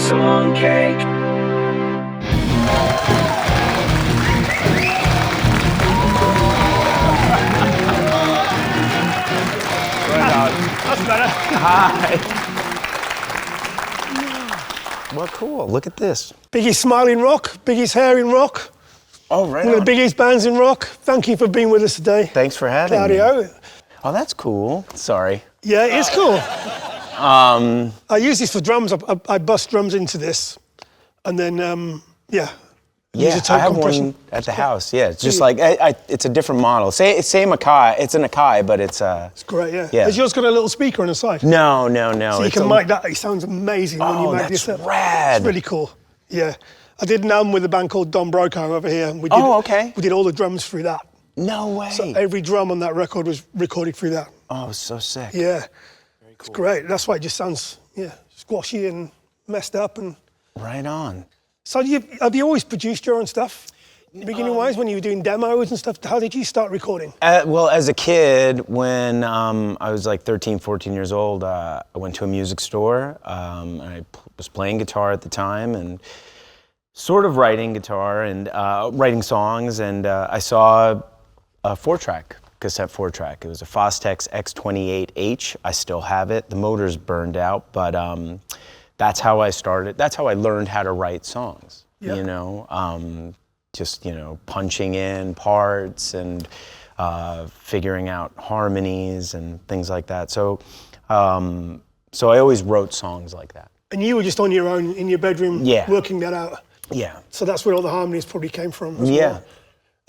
Song cake. That's better. Hi. Well, cool. Look at this. Biggest smile in rock, biggest hair in rock. Oh, right. One of the biggest bands in rock. Thank you for being with us today. Thanks for having me. Claudio. Oh, that's cool. Sorry. Yeah, it's cool. I use this for drums. I bust drums into this, and then use Yeah, a toe I have compression. one at the house. Yeah, it's just like it's a different model. Same Akai. It's an Akai, but it's It's great. Yeah. Yeah. Has yours got a little speaker on the side? no. So you It's can a- mic that. It sounds amazing when you Oh, mic that's yourself. rad. It's really cool. Yeah. I did an album with a band called Don Broco over here. And we did, Oh, okay. We did all the drums through that. No way. So every drum on that record was recorded through that. Oh, so sick. Yeah. Very cool. It's great. That's why it just sounds, squashy and messed up. And Right on. so have you always produced your own stuff? Beginning-wise, when you were doing demos and stuff, how did you start recording? Well, as a kid, when I was like 13, 14 years old, I went to a music store. I was playing guitar at the time and sort of writing guitar and writing songs. And I saw a 4-track, cassette 4-track. It was a Fostex X28H. I still have it. The motor's burned out, but that's how I started. That's how I learned how to write songs, Yeah. Just, punching in parts and figuring out harmonies and things like that. So I always wrote songs like that. And you were just on your own in your bedroom working that out. Yeah. So that's where all the harmonies probably came from as Yeah. well.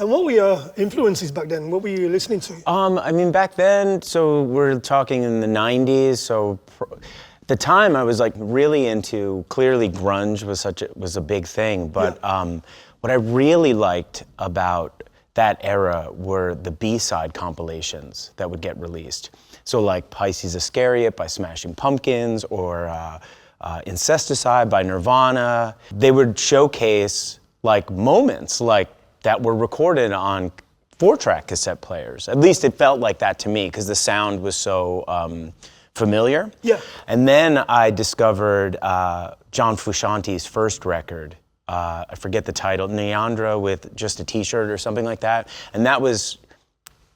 And what were your influences back then? What were you listening to? Back then, so we're talking in the 90s, so at the time I was like really into, clearly grunge was a big thing, but what I really liked about that era were the B-side compilations that would get released. So like Pisces Iscariot by Smashing Pumpkins or Incesticide by Nirvana. They would showcase like moments like that were recorded on 4-track cassette players. At least it felt like that to me because the sound was so familiar. Yeah. And then I discovered John Frusciante's first record. I forget the title, Neandra with just a t-shirt or something like that. And that was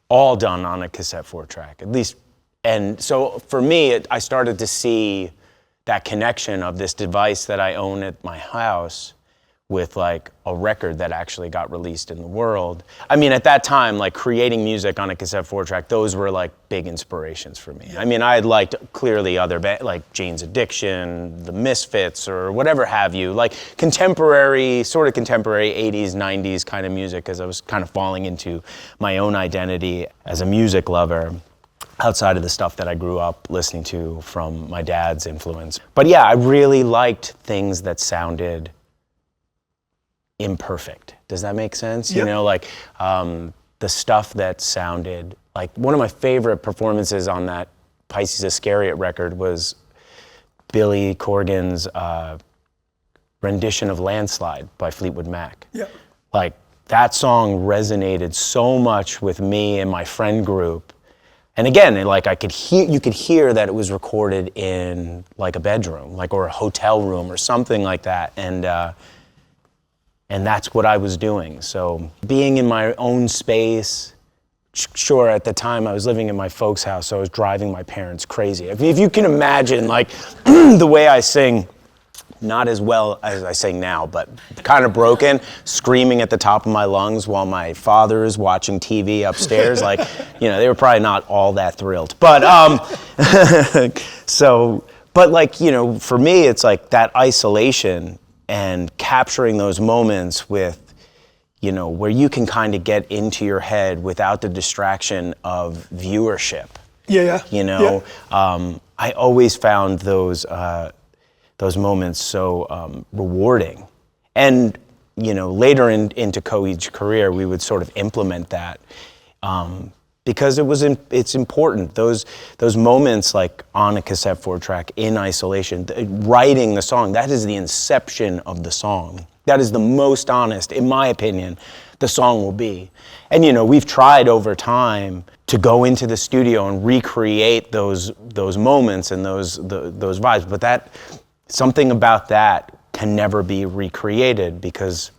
all done on a cassette 4-track, at least. And so for me, I started to see that connection of this device that I own at my house with like a record that actually got released in the world. I mean, at that time, like creating music on a cassette 4-track, those were like big inspirations for me. I mean, I had liked clearly other like Jane's Addiction, The Misfits, or whatever have you, like contemporary 80s, 90s kind of music, because I was kind of falling into my own identity as a music lover outside of the stuff that I grew up listening to from my dad's influence. But yeah, I really liked things that sounded imperfect. Does that make sense? Yep. The stuff that sounded like one of my favorite performances on that Pisces Iscariot record was Billy Corgan's rendition of Landslide by Fleetwood Mac. Yeah. Like that song resonated so much with me and my friend group. And again, like you could hear that it was recorded in like a bedroom, like or a hotel room or something like that. And that's what I was doing. So being in my own space, sure, at the time I was living in my folks' house, so I was driving my parents crazy. If you can imagine, like the way I sing, not as well as I sing now, but kind of broken, screaming at the top of my lungs while my father is watching TV upstairs. Like, they were probably not all that thrilled. But, for me, it's like that isolation and capturing those moments with, where you can kind of get into your head without the distraction of viewership. Yeah. I always found those moments so rewarding. And, later into Coheed's career, we would sort of implement that because it's important. Those moments like on a cassette 4-track in isolation, writing the song, that is the inception of the song. That is the most honest, in my opinion, the song will be. And we've tried over time to go into the studio and recreate those moments and those vibes, but something about that can never be recreated because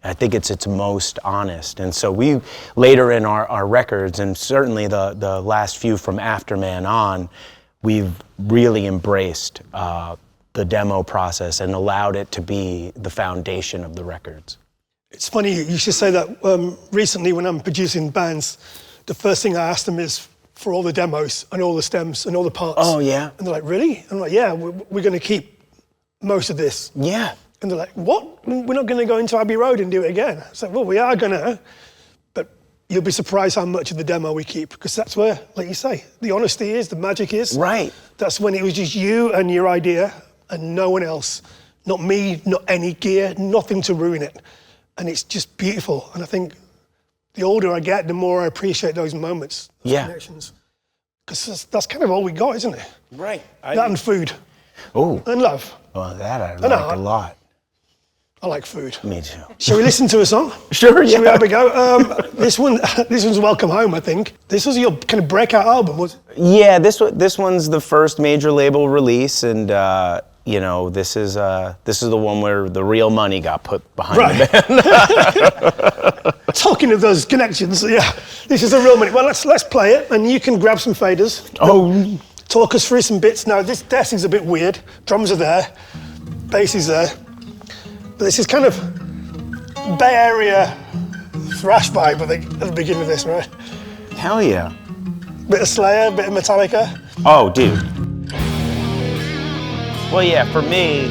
I think it's its most honest. And so we, later in our records, and certainly the last few from Afterman on, we've really embraced the demo process and allowed it to be the foundation of the records. It's funny you should say that. Recently when I'm producing bands, the first thing I ask them is for all the demos and all the stems and all the parts. Oh, yeah? And they're like, really? I'm like, yeah, we're going to keep most of this. Yeah. And they're like, what? We're not going to go into Abbey Road and do it again. It's like, well, we are going to, but you'll be surprised how much of the demo we keep, because that's where, like you say, the honesty is, the magic is. Right. That's when it was just you and your idea and no one else. Not me, not any gear, nothing to ruin it. And it's just beautiful. And I think the older I get, the more I appreciate those moments, those connections. Because that's kind of all we got, isn't it? Right. That and food. Oh. And love. Well, that I like a lot. I like food. Me too. Shall we listen to a song? Sure, yeah. Shall we have a go? This one's Welcome Home, I think. This was your kind of breakout album, was it? Yeah, this one's the first major label release, and you know, this is the one where the real money got put behind the band. Talking of those connections, yeah, this is the real money. Well, let's play it, and you can grab some faders. Oh. Talk us through some bits. Now, this desk is a bit weird. Drums are there, bass is there. But this is kind of Bay Area thrash vibe, I think, at the beginning of this, right? Hell yeah. Bit of Slayer, bit of Metallica. Oh, dude. Well, yeah, for me,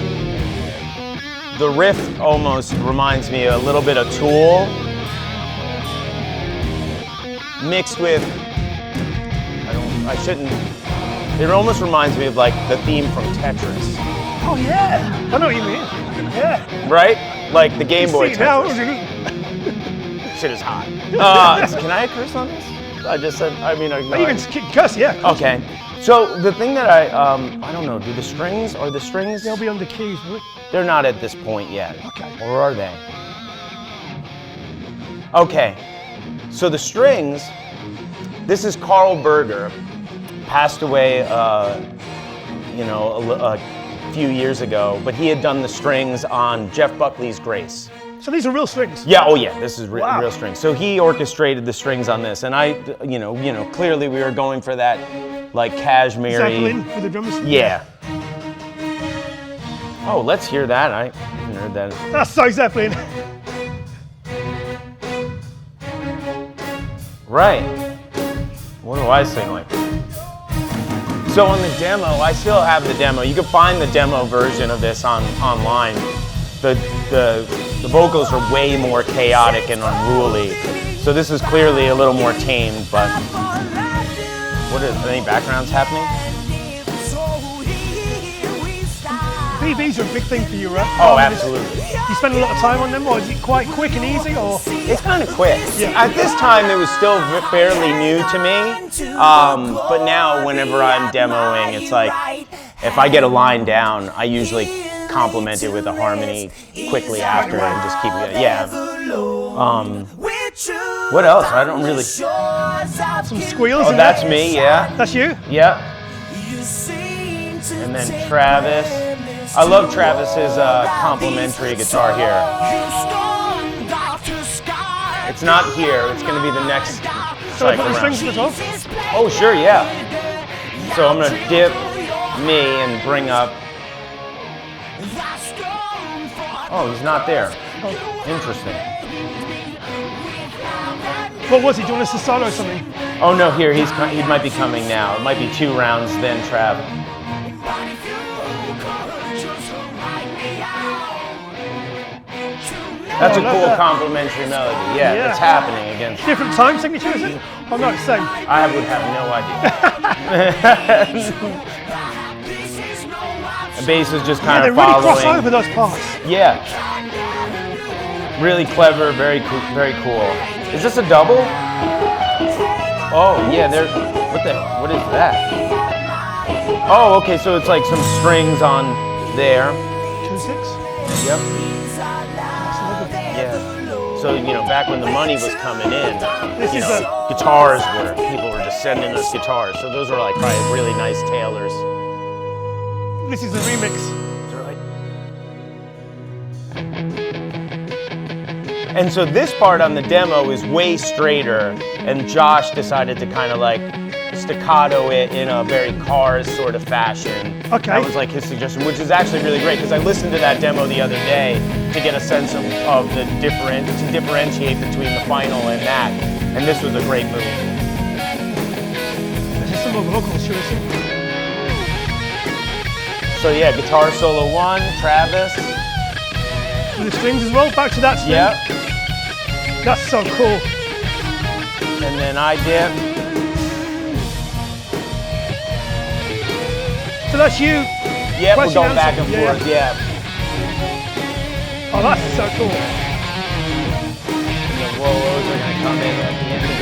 the riff almost reminds me a little bit of Tool, mixed with, it almost reminds me of like the theme from Tetris. Oh yeah, I know what you mean. Yeah. Right? Like the Game Boy Now, Tetris. Shit is hot. Can I curse on this? I just said, I mean, you can cuss, yeah. Okay. So the thing that I don't know, are the strings? They'll be on the keys, will They're not at this point yet. Okay. Or are they? Okay. So the strings, this is Carl Berger, passed away, a few years ago, but he had done the strings on Jeff Buckley's Grace. So these are real strings? Yeah, oh yeah, this is Wow. real strings. So he orchestrated the strings on this, and I, clearly we were going for that, like, cashmere. Zeppelin with the drums? Yeah. Oh, let's hear that. I haven't heard that. That's so Zeppelin. Right. What do I sing like? So on the demo, I still have the demo. You can find the demo version of this online. The vocals are way more chaotic and unruly. So this is clearly a little more tamed, but any backgrounds happening? BBs are a big thing for you, right? Oh, absolutely. You spend a lot of time on them, or is it quite quick and easy, or? It's kind of quick. Yeah. At this time, it was still fairly new to me, but now whenever I'm demoing, it's like, if I get a line down, I usually complement it with a harmony quickly after and just keep it, yeah. What else? I don't really... Some squeals? Oh, that's me, yeah. That's you? Yep. And then Travis. I love Travis's complimentary guitar here. It's not here, it's going to be the next So I cycle put the round. strings at the top? Oh, sure, yeah. So I'm going to dip me and bring up... Oh, he's not there. Interesting. What was he? Do you want us to solo something? Oh no, here, he might be coming now. It might be 2 rounds, then Trav. That's a cool complimentary melody. Yeah, it's happening again. Different time signature, is it? Oh no, it's the same. I would have no idea. The bass is just kind They of really following. cross over those parts. Yeah. Really clever, very cool. Is this a double? Oh yeah, what is that? Oh, okay, so it's like some strings on there. 2/6? Yep. Yeah. So, back when the money was coming in, guitars people were just sending us guitars. So those were like probably really nice tailors. This is the remix. And so this part on the demo is way straighter, and Josh decided to kind of like staccato it in a very Cars sort of fashion. Okay. That was like his suggestion, which is actually really great because I listened to that demo the other day to get a sense of the to differentiate between the final and that. And this was a great move. This is some of the vocals, should I see? So yeah, guitar solo 1, Travis. With the strings as well, back to that string. Yep. That's so cool. And then I dip. So that's you. Yep, we're Question going back and answer. forth, yeah. Oh, that's so cool. And the whoa-who's are gonna come in at the end of it.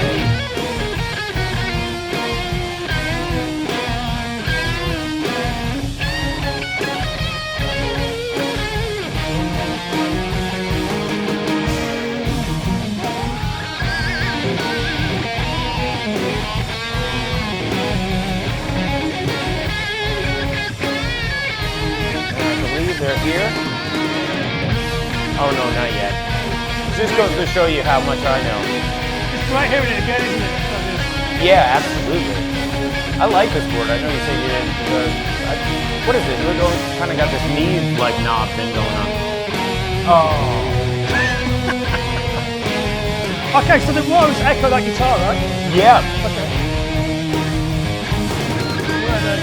They're here. Oh no, not yet. This goes to show you how much I know. It's right hearing it again, isn't it? Yeah, absolutely. I like this board. I know you said you didn't. What is it? We're going kind of got this knee like knob thing going on. Oh. Okay, so the woes echo that guitar, right? Yeah. Okay. Where are they?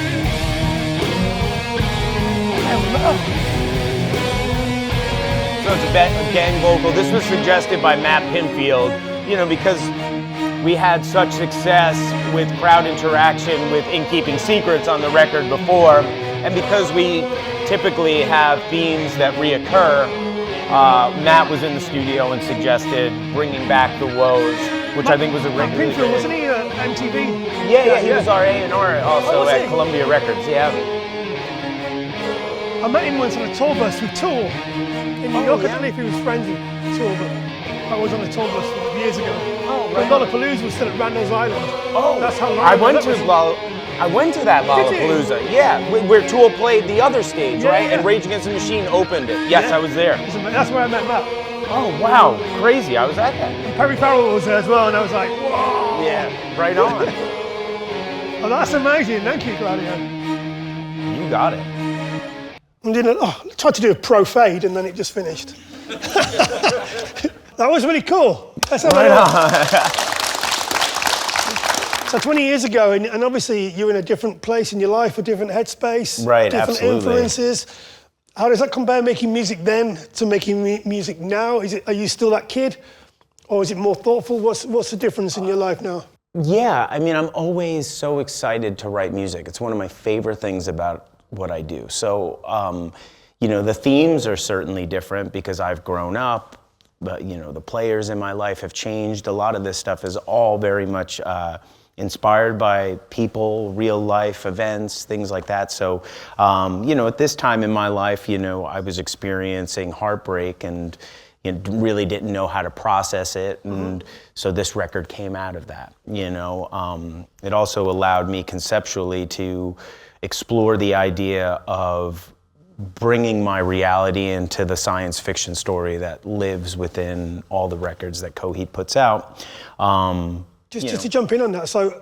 So it's a gang vocal. This was suggested by Matt Pinfield, you know, because we had such success with crowd interaction with In Keeping Secrets on the record before, and because we typically have themes that reoccur, Matt was in the studio and suggested bringing back the woes, which I think was a Matt really Pinfield, wasn't he MTV? Yeah, he was our A&R also was at he? Columbia Records, yeah. I met him once on a tour bus with Tool in New York. I don't know if he was friends with Tool, but I was on a tour bus years ago. Oh, when Lollapalooza was still at Randall's Island. Oh, that's how long I ago went that to was. I went to that Did you? Lollapalooza. Yeah, where Tool played the other stage, Yeah, right? yeah. And Rage Against the Machine opened it. Yes, Yeah. I was there. That's where I met Matt. Oh wow, crazy! I was at that. And Perry Farrell was there as well, and I was like, whoa. Yeah, right on. Oh, that's amazing. Thank you, Claudio. You got it. I tried to do a pro fade, and then it just finished. That was really cool. That's how Right I on. So 20 years ago, and obviously you're in a different place in your life, a different headspace, Right, different absolutely. influences. How does that compare making music then to making music now? Are you still that kid, or is it more thoughtful? What's the difference in your life now? Yeah, I mean, I'm always so excited to write music. It's one of my favorite things about what I do. So, you know, the themes are certainly different because I've grown up, but, you know, the players in my life have changed. A lot of this stuff is all very much inspired by people, real life events, things like that. So, you know, at this time in my life, you know, I was experiencing heartbreak and really didn't know how to process it. And so this record came out of that, you know. It also allowed me conceptually to explore the idea of bringing my reality into the science fiction story that lives within all the records that Coheed puts out. Just to jump in on that, so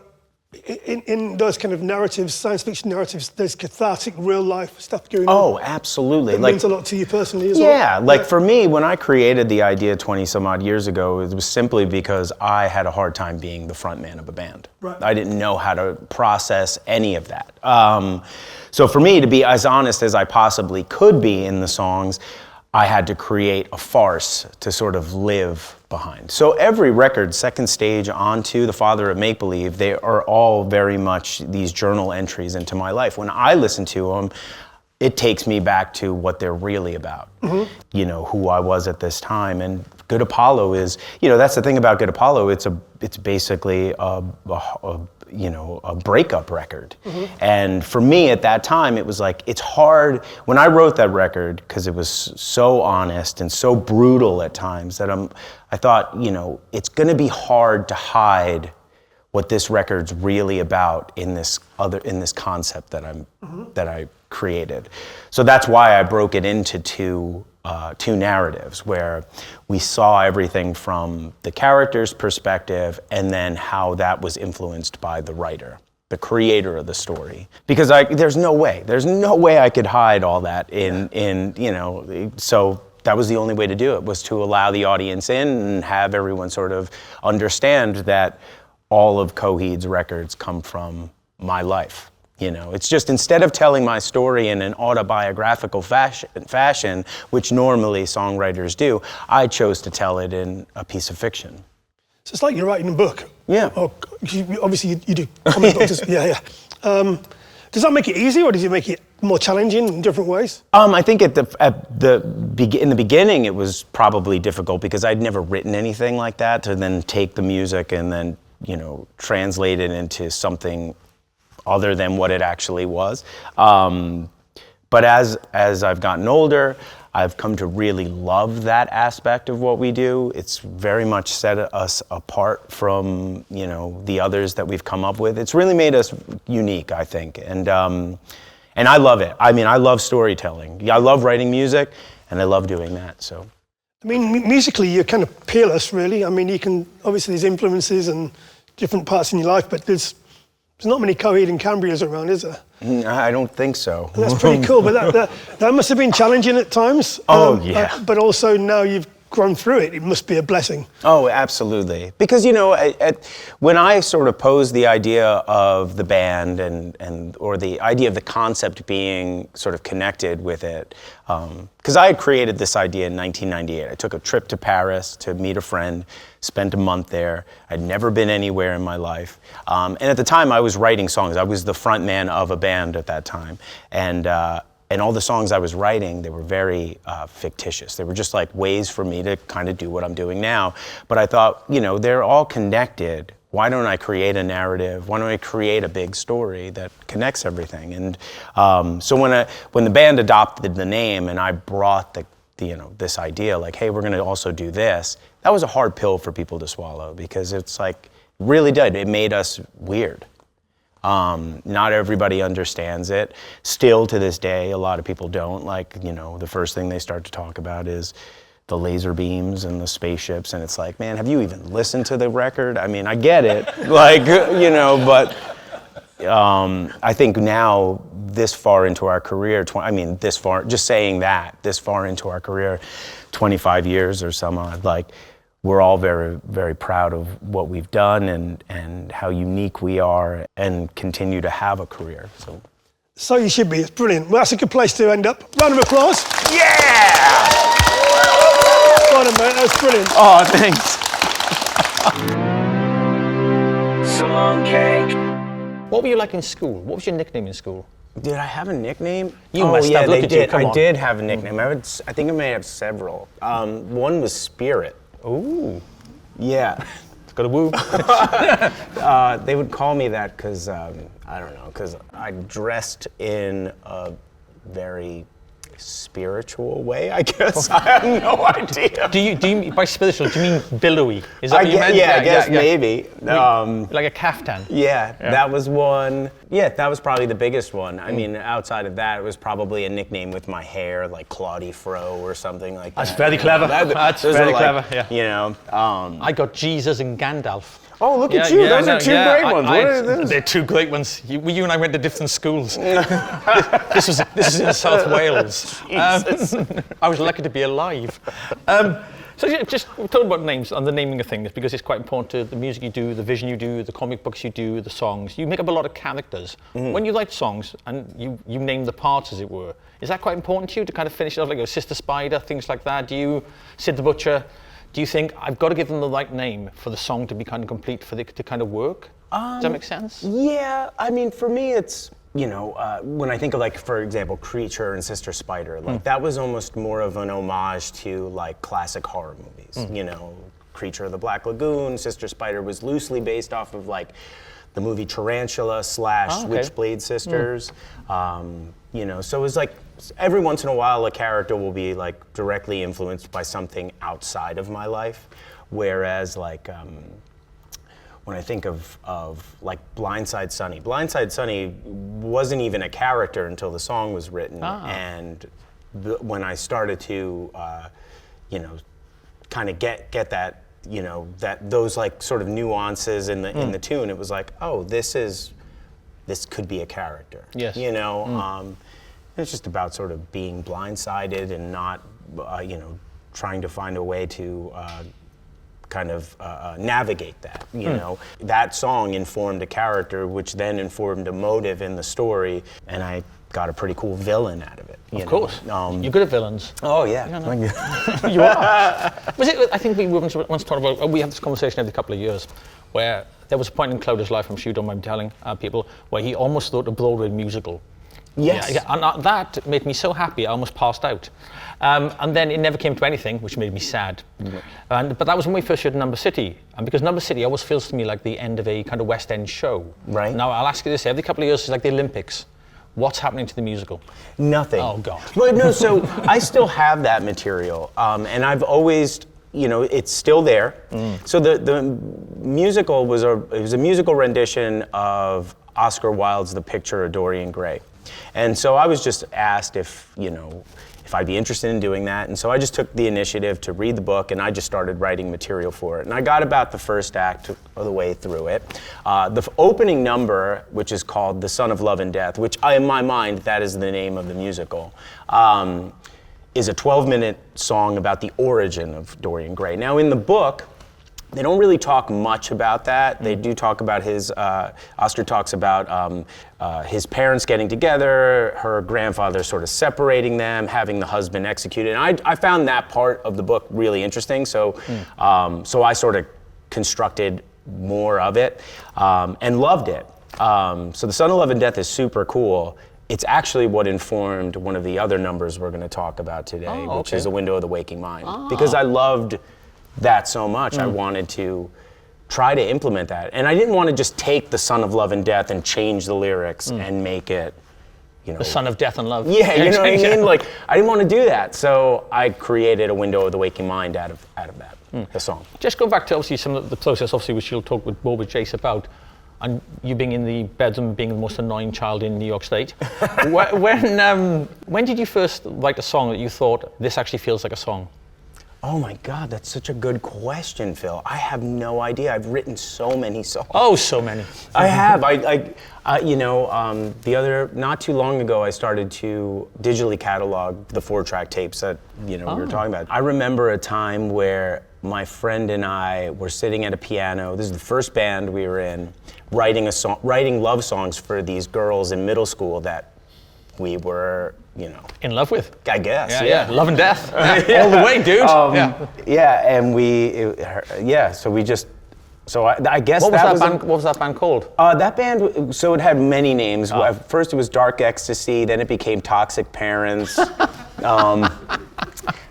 in those kind of narratives, science fiction narratives, there's cathartic real life stuff going on. Oh, absolutely. It means a lot to you personally as well. Yeah, like for me, when I created the idea 20 some odd years ago, it was simply because I had a hard time being the front man of a band. Right. I didn't know how to process any of that. So for me to be as honest as I possibly could be in the songs, I had to create a farce to sort of live behind. So every record, Second Stage onto The Father of Make Believe, they are all very much these journal entries into my life. When I listen to them, it takes me back to what they're really about, you know, who I was at this time. And Good Apollo is, you know, that's the thing about Good Apollo, it's basically a breakup record. And for me at that time, it was like, it's hard, when I wrote that record, because it was so honest and so brutal at times, that I thought, you know, it's gonna be hard to hide what this record's really about in this concept that I created. So that's why I broke it into two two narratives where we saw everything from the character's perspective and then how that was influenced by the writer, the creator of the story. Because there's no way I could hide all that in you know, so that was the only way to do it, was to allow the audience in and have everyone sort of understand that all of Coheed's records come from my life. You know, it's just, instead of telling my story in an autobiographical fashion, which normally songwriters do, I chose to tell it in a piece of fiction. So it's like you're writing a book. Yeah. Or obviously you do comic books. Yeah. Does that make it easier, or does it make it more challenging in different ways? I think in the beginning it was probably difficult because I'd never written anything like that, to then take the music and then, you know, translate it into something other than what it actually was. But as I've gotten older, I've come to really love that aspect of what we do. It's very much set us apart from, you know, the others that we've come up with. It's really made us unique, I think. And I love it. I mean, I love storytelling. I love writing music, and I love doing that, so. I mean, musically, you're kind of peerless, really. I mean, you can, obviously there's influences and different parts in your life, but there's not many Coheed and Cambrias around, is there? I don't think so. And that's pretty cool, but that must have been challenging at times. Oh, yeah. But also now you've grown through it, it must be a blessing. Oh, absolutely. Because, you know, when I sort of posed the idea of the band or the idea of the concept being sort of connected with it, because I had created this idea in 1998. I took a trip to Paris to meet a friend, spent a month there. I'd never been anywhere in my life. And at the time I was writing songs. I was the front man of a band at that time. And all the songs I was writing, they were very fictitious. They were just like ways for me to kind of do what I'm doing now. But I thought, you know, they're all connected. Why don't I create a narrative? Why don't I create a big story that connects everything? And so when the band adopted the name and I brought this idea, like, hey, we're going to also do this, that was a hard pill for people to swallow, because it's like, really did. It made us weird. Not everybody understands it. Still to this day, a lot of people don't. Like, you know, the first thing they start to talk about is the laser beams and the spaceships, and it's like, man, have you even listened to the record? I mean, I get it, like, you know, but I think now, this far into our career, this far into our career, 25 years or some odd, like, we're all very, very proud of what we've done and how unique we are, and continue to have a career. So you should be. It's brilliant. Well, that's a good place to end up. Round of applause. Yeah! Well done, mate. That was brilliant. Oh, thanks. Song cake. What were you like in school? What was your nickname in school? Did I have a nickname? You must have. Look at you. Come on. I did have a nickname. I think I may have several. One was Spirit. Ooh. Yeah. It's got a woo. They would call me that because, I don't know, because I dressed in a very spiritual way, I guess. I have no idea. Do you by spiritual, do you mean billowy? Is that what you meant? Yeah, I guess maybe. Like a caftan. Yeah, that was one. Yeah, that was probably the biggest one. I mean, outside of that, it was probably a nickname with my hair, like Claudie Fro or something like that. That's very clever. That's very clever, yeah. You know. I got Jesus and Gandalf. Oh, look at you. Those are two great ones. What are those? They're two great ones. You and I went to different schools. This is in South Wales. I was lucky to be alive. So just talk about names and the naming of things, because it's quite important to the music you do, the vision you do, the comic books you do, the songs. You make up a lot of characters. When you write songs and you name the parts, as it were, is that quite important to you to kind of finish it off, like Sister Spider, things like that? Do you, Sid the Butcher, do you think I've got to give them the right name for the song to be kind of complete, for it to kind of work? Does that make sense? Yeah, I mean, for me, it's, you know, when I think of, like, for example, Creature and Sister Spider, like, that was almost more of an homage to, like, classic horror movies. You know, Creature of the Black Lagoon, Sister Spider was loosely based off of, like, the movie Tarantula / Switchblade Sisters. You know, so it was like, every once in a while a character will be like directly influenced by something outside of my life, whereas like when I think of like Blindside Sunny wasn't even a character until the song was written, and when I started to, you know, kind of get that, you know, those like sort of nuances in the tune, it was like, oh, this could be a character. Yes. You know, it's just about sort of being blindsided and not, you know, trying to find a way to kind of navigate that, you know. That song informed a character, which then informed a motive in the story, and I got a pretty cool villain out of it. Of course. You're good at villains. Oh, yeah. You are. Was it, I think we once talked about, we have this conversation every couple of years, where there was a point in Cloud's life, I'm sure you don't mind telling people, where he almost thought a Broadway musical. Yes. Yeah, and that made me so happy, I almost passed out. And then it never came to anything, which made me sad. But that was when we first showed Number City. And because Number City always feels to me like the end of a kind of West End show. Right. Now, I'll ask you this, every couple of years, it's like the Olympics. What's happening to the musical? Nothing. Oh, God. Well, no, so I still have that material. And I've always, you know, it's still there. So the musical was a musical rendition of Oscar Wilde's The Picture of Dorian Gray. And so I was just asked if, you know, if I'd be interested in doing that. And so I just took the initiative to read the book, and I just started writing material for it. And I got about the first act of the way through it. The opening number, which is called The Son of Love and Death, which in my mind, that is the name of the musical, is a 12-minute song about the origin of Dorian Gray. Now in the book, they don't really talk much about that. They do talk about his, Oscar talks about his parents getting together, her grandfather sort of separating them, having the husband executed. And I found that part of the book really interesting, so so I sort of constructed more of it and loved it. So The Son of Love and Death is super cool. It's actually what informed one of the other numbers we're going to talk about today, which is A Window of the Waking Mind. Because I loved that so much, I wanted to try to implement that. And I didn't want to just take The Son of Love and Death and change the lyrics and make it, you know. The Son of Death and Love. Yeah, you know what I mean? Like, I didn't want to do that. So I created A Window of the Waking Mind out of that, the song. Just go back to obviously some of the process, obviously, which you'll talk more with Jace about, and you being in the bedroom, being the most annoying child in New York State. When did you first write a song that you thought, this actually feels like a song? Oh my God, that's such a good question, Phil. I have no idea. I've written so many songs. Oh, so many. I have. You know, not too long ago, I started to digitally catalog the 4-track tapes that, you know, we were talking about. I remember a time where my friend and I were sitting at a piano. This is the first band we were in, writing love songs for these girls in middle school that we were, you know, in love with. I guess. Yeah. Love and death. All the way, dude. And so we just, so I guess what was that band called? That band, so it had many names. First it was Dark Ecstasy, then it became Toxic Parents.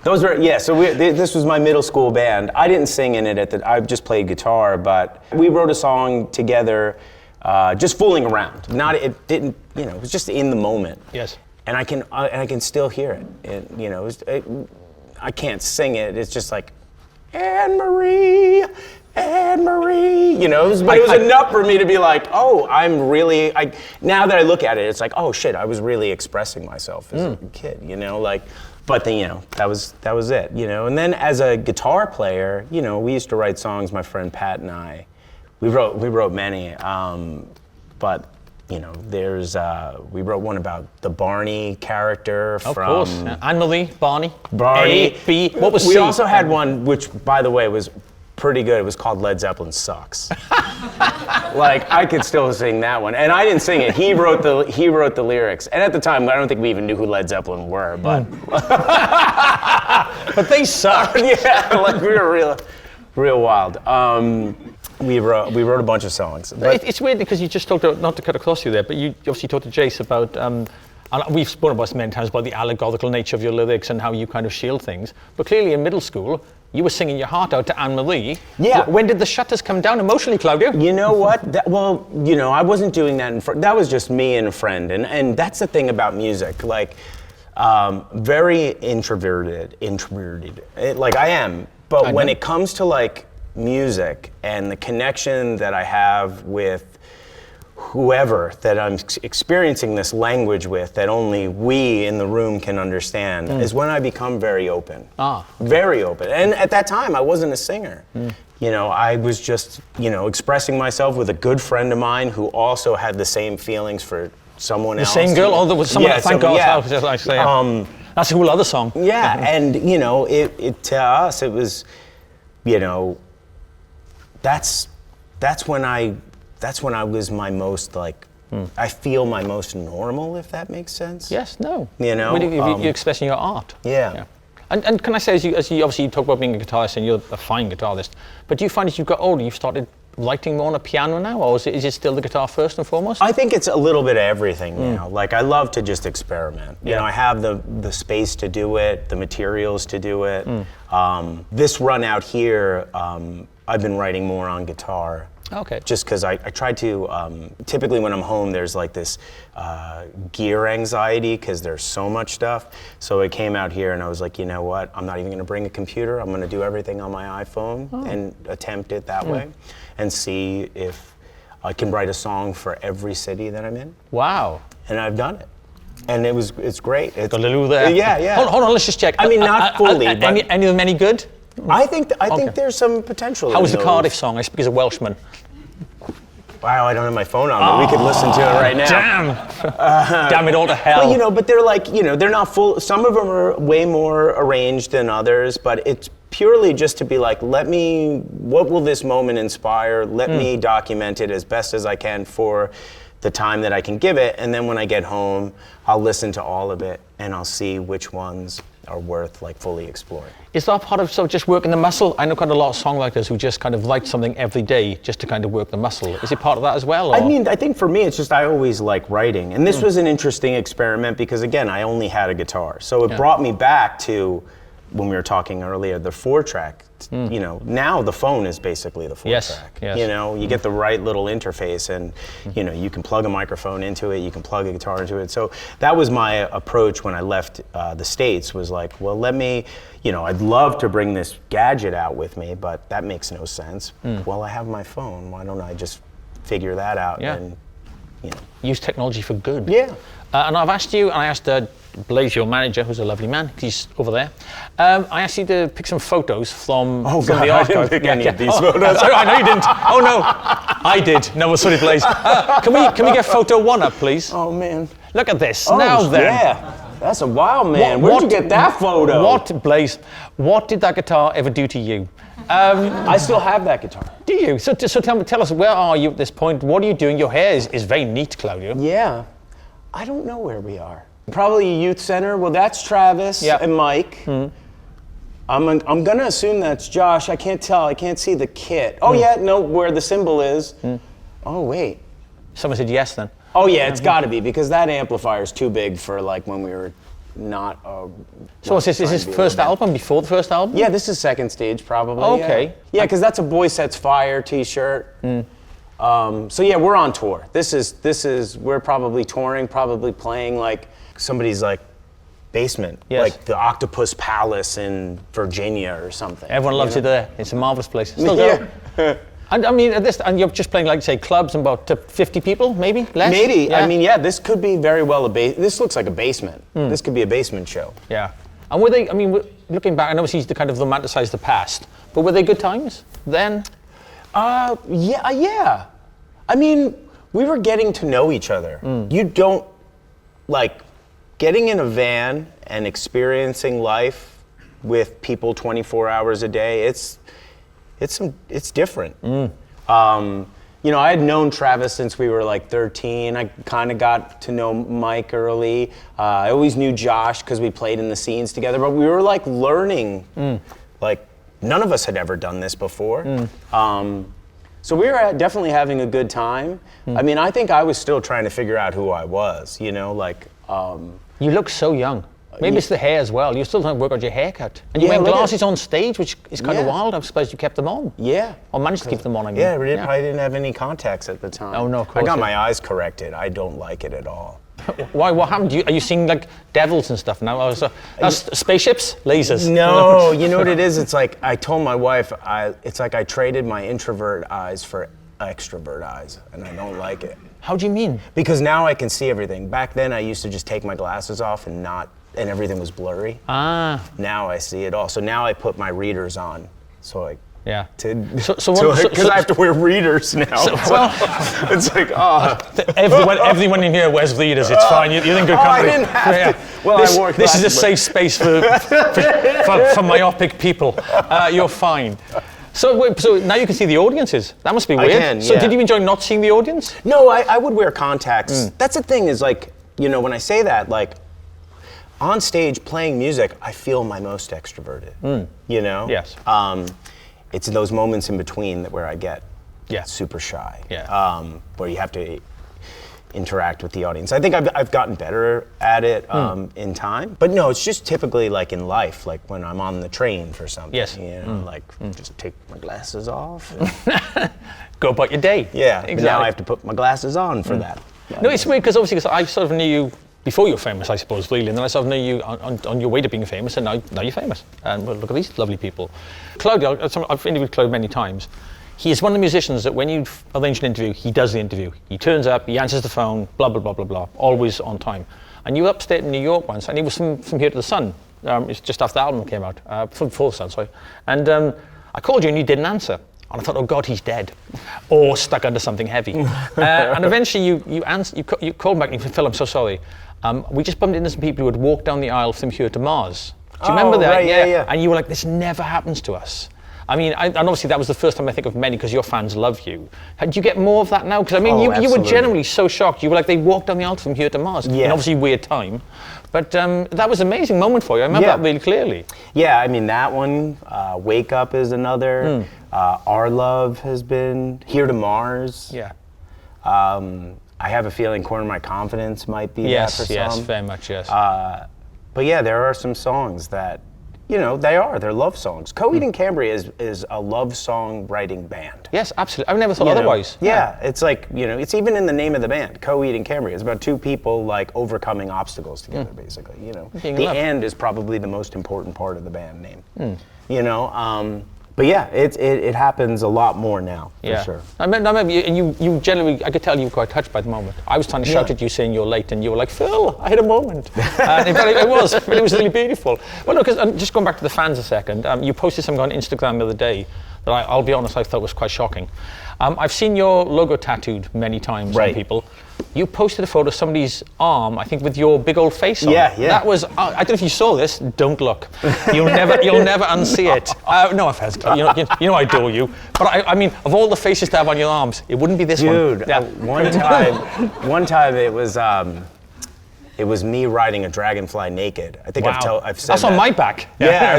Those were, so this was my middle school band. I didn't sing in it I just played guitar, but we wrote a song together, just fooling around. It didn't, you know, it was just in the moment. Yes. And I can still hear it. You know, I can't sing it. It's just like, Anne Marie. You know, but it was enough for me to be like, oh, now that I look at it, it's like, oh shit, I was really expressing myself as a kid. You know, like, but then, you know, that was it. You know, and then as a guitar player, you know, we used to write songs. My friend Pat and I, we wrote many, but. You know, we wrote one about the Barney character from... Of course. Anne-Marie, Barney. A, B, what was we C? We also had one, which, by the way, was pretty good. It was called Led Zeppelin Sucks. Like, I could still sing that one. And I didn't sing it. He wrote the lyrics. And at the time, I don't think we even knew who Led Zeppelin were, but... But they sucked. Yeah, like, we were real wild. We wrote a bunch of songs. But it's weird because you just talked about, not to cut across you there, but you obviously talked to Jace about, and we've spoken about this many times, about the allegorical nature of your lyrics and how you kind of shield things. But clearly in middle school, you were singing your heart out to Anne-Marie. Yeah. When did the shutters come down emotionally, Claudio? You know what? I wasn't doing that that was just me and a friend. And that's the thing about music. Like, very introverted, like I am. But when it comes to like, music and the connection that I have with whoever that I'm experiencing this language with that only we in the room can understand is when I become very open. Very open. And at that time, I wasn't a singer. You know, I was just, you know, expressing myself with a good friend of mine who also had the same feelings for someone else. The same girl? Oh, there was someone, thank God, just like say, that's a whole other song. Yeah, and, you know, it to us, it was, you know, that's when I was my most, like, I feel my most normal, if that makes sense. Yes, no. You know? You're expressing your art. Yeah. And can I say, as you obviously you talk about being a guitarist and you're a fine guitarist, but do you find as you've got older, you've started writing more on a piano now, or is it still the guitar first and foremost? I think it's a little bit of everything now. Like, I love to just experiment. You know, I have the space to do it, the materials to do it. This run out here, I've been writing more on guitar. Okay. Just because I try to, typically when I'm home, there's like this gear anxiety because there's so much stuff. So I came out here and I was like, you know what? I'm not even going to bring a computer. I'm going to do everything on my iPhone and attempt it that way and see if I can write a song for every city that I'm in. Wow. And I've done it. And it's great. It's got a little there. Yeah, yeah. Hold on, let's just check. I mean, not fully, but any of them any good? I think there's some potential. How was the Cardiff song? I speak as a Welshman. Wow, I don't have my phone on, but we could listen to it right now. Damn! Damn it all to hell. Well, you know, but they're like, you know, they're not full. Some of them are way more arranged than others, but it's purely just to be like, what will this moment inspire? Let me document it as best as I can for the time that I can give it, and then when I get home, I'll listen to all of it, and I'll see which ones are worth like fully exploring. Is that part of just working the muscle? I know quite a lot of songwriters who just kind of write something every day just to kind of work the muscle. Is it part of that as well? Or? I mean, I think for me, it's just I always like writing. And this was an interesting experiment because, again, I only had a guitar. So it brought me back to, when we were talking earlier, the 4-track. You know, now the phone is basically the 4-track. Yes. You know, you get the right little interface and, you know, you can plug a microphone into it, you can plug a guitar into it. So that was my approach when I left the States, was like, well, you know, I'd love to bring this gadget out with me, but that makes no sense. Well, I have my phone. Why don't I just figure that out and, you know. Use technology for good. Yeah. And I've asked you, and I asked Blaze, your manager, who's a lovely man, he's over there. I asked you to pick some photos from some of the I archive. didn't pick any of these photos. I know you didn't. Oh no, I did. No, well, so did Blaze. Can we get photo 1 up, please? Oh man. Look at this. Now then. Yeah. That's a wild man. Where'd you get that photo? Blaze, what did that guitar ever do to you? I still have that guitar. Do you? So tell us, where are you at this point? What are you doing? Your hair is very neat, Claudio. Yeah. I don't know where we are. Probably a youth center. Well, that's Travis and Mike. I'm gonna assume that's Josh. I can't tell. I can't see the kit. Oh yeah, no, where the symbol is. Oh wait. Someone said yes then. Oh yeah, it's got to be because that amplifier is too big for like when we were not. So is this first album? Before the first album? Yeah, this is second stage probably. Okay. Yeah, because that's a Boy Sets Fire T-shirt. So yeah, we're on tour. We're probably touring, probably playing like somebody's like basement, like the Octopus Palace in Virginia or something. Everyone loves it there. It's a marvelous place. Still go. And I mean, and you're just playing, like, say, clubs and about 50 people, maybe less. Maybe. Yeah. I mean, yeah. This could be very well this looks like a basement. This could be a basement show. Yeah. And were they? I mean, looking back, and obviously to kind of romanticize the past, but were they good times then? Yeah. I mean, we were getting to know each other. You don't like getting in a van and experiencing life with people 24 hours a day. It's different. You know, I had known Travis since we were like 13. I kind of got to know Mike early. I always knew Josh because we played in the scenes together, but we were like learning. Like none of us had ever done this before. So we were definitely having a good time. I mean, I think I was still trying to figure out who I was, you know, like. You look so young. Maybe it's the hair as well. You're still trying to work on your haircut. And you're wearing glasses on stage, which is kind of wild. I'm surprised you kept them on. Yeah. Or managed to keep them on, I mean. Yeah, I didn't have any contacts at the time. Oh, no, of course. I got my eyes corrected. I don't like it at all. Why? What happened? Are you seeing like devils and stuff now? That's spaceships? Lasers? No, you know what it is? It's like I told my wife, it's like I traded my introvert eyes for extrovert eyes, and I don't like it. How do you mean? Because now I can see everything. Back then, I used to just take my glasses off and everything was blurry. Ah. Now I see it all. So now I put my readers on. So I. Yeah. Because I have to wear readers now. It's like, oh. Everyone in here wears readers. It's fine. You're in good company. I didn't have to. Well, I wore glasses. This is a safe space for myopic people. You're fine. So now you can see the audiences. That must be weird. I can, So yeah. did you enjoy not seeing the audience? No, I would wear contacts. That's the thing is like, when I say that, like, on stage playing music, I feel my most extroverted. Yes. It's those moments in between where I get super shy. Yeah. Where you have to interact with the audience. I think I've gotten better at it in time. But no, it's just typically like in life, like when I'm on the train for something. Yes. Just take my glasses off. Go about your day. Yeah. Exactly. But now I have to put my glasses on for that. No, it's weird because obviously I sort of knew you before you were famous, I suppose, really, and then I sort of knew you on your way to being famous, and now you're famous. And well, look at these lovely people. Claudio, I've interviewed Claude many times. He is one of the musicians that when you arrange an interview, he does the interview. He turns up, he answers the phone, blah, blah, blah, blah, blah, always on time. And you were upstate in New York once, and he was from Here to the Sun. It's just after the album came out, from Full Sun, sorry. And I called you and you didn't answer. And I thought, oh God, he's dead, or stuck under something heavy. And eventually you called back and you said, Phil, I'm so sorry. We just bumped into some people who had walked down the aisle from here to Mars. Do you remember that? Right, yeah. And you were like, this never happens to us. I mean, and obviously that was the first time I think of many because your fans love you. Do you get more of that now? Because I mean, you were generally so shocked. You were like, they walked down the aisle from here to Mars. Yeah. And obviously weird time. But that was an amazing moment for you. I remember that really clearly. Yeah, I mean, that one, Wake Up is another. Our Love has been Here to Mars. Yeah. I have a feeling Corner My Confidence might be that for some. Yes, very much, yes. But yeah, there are some songs that, they're love songs. Coheed and Cambria is a love song writing band. Yes, absolutely. I've never thought otherwise. Yeah, it's like, it's even in the name of the band, Coheed and Cambria. It's about two people like overcoming obstacles together, basically. The and is probably the most important part of the band name. But yeah, it happens a lot more now, for sure. I remember you generally, I could tell you were quite touched by the moment. I was trying to shout at you saying you're late, and you were like, Phil, I had a moment. And in fact, it was really beautiful. Well, look, just going back to the fans a second, you posted something on Instagram the other day that I'll be honest, I thought was quite shocking. I've seen your logo tattooed many times on people. You posted a photo of somebody's arm, I think, with your big old face on. Yeah. That was, I don't know if you saw this, don't look. You'll never unsee it. No offense, you know I adore you. But I mean, of all the faces to have on your arms, it wouldn't be this one. Dude, one time it was me riding a dragonfly naked. I think I've said that's that. On my back. Yeah,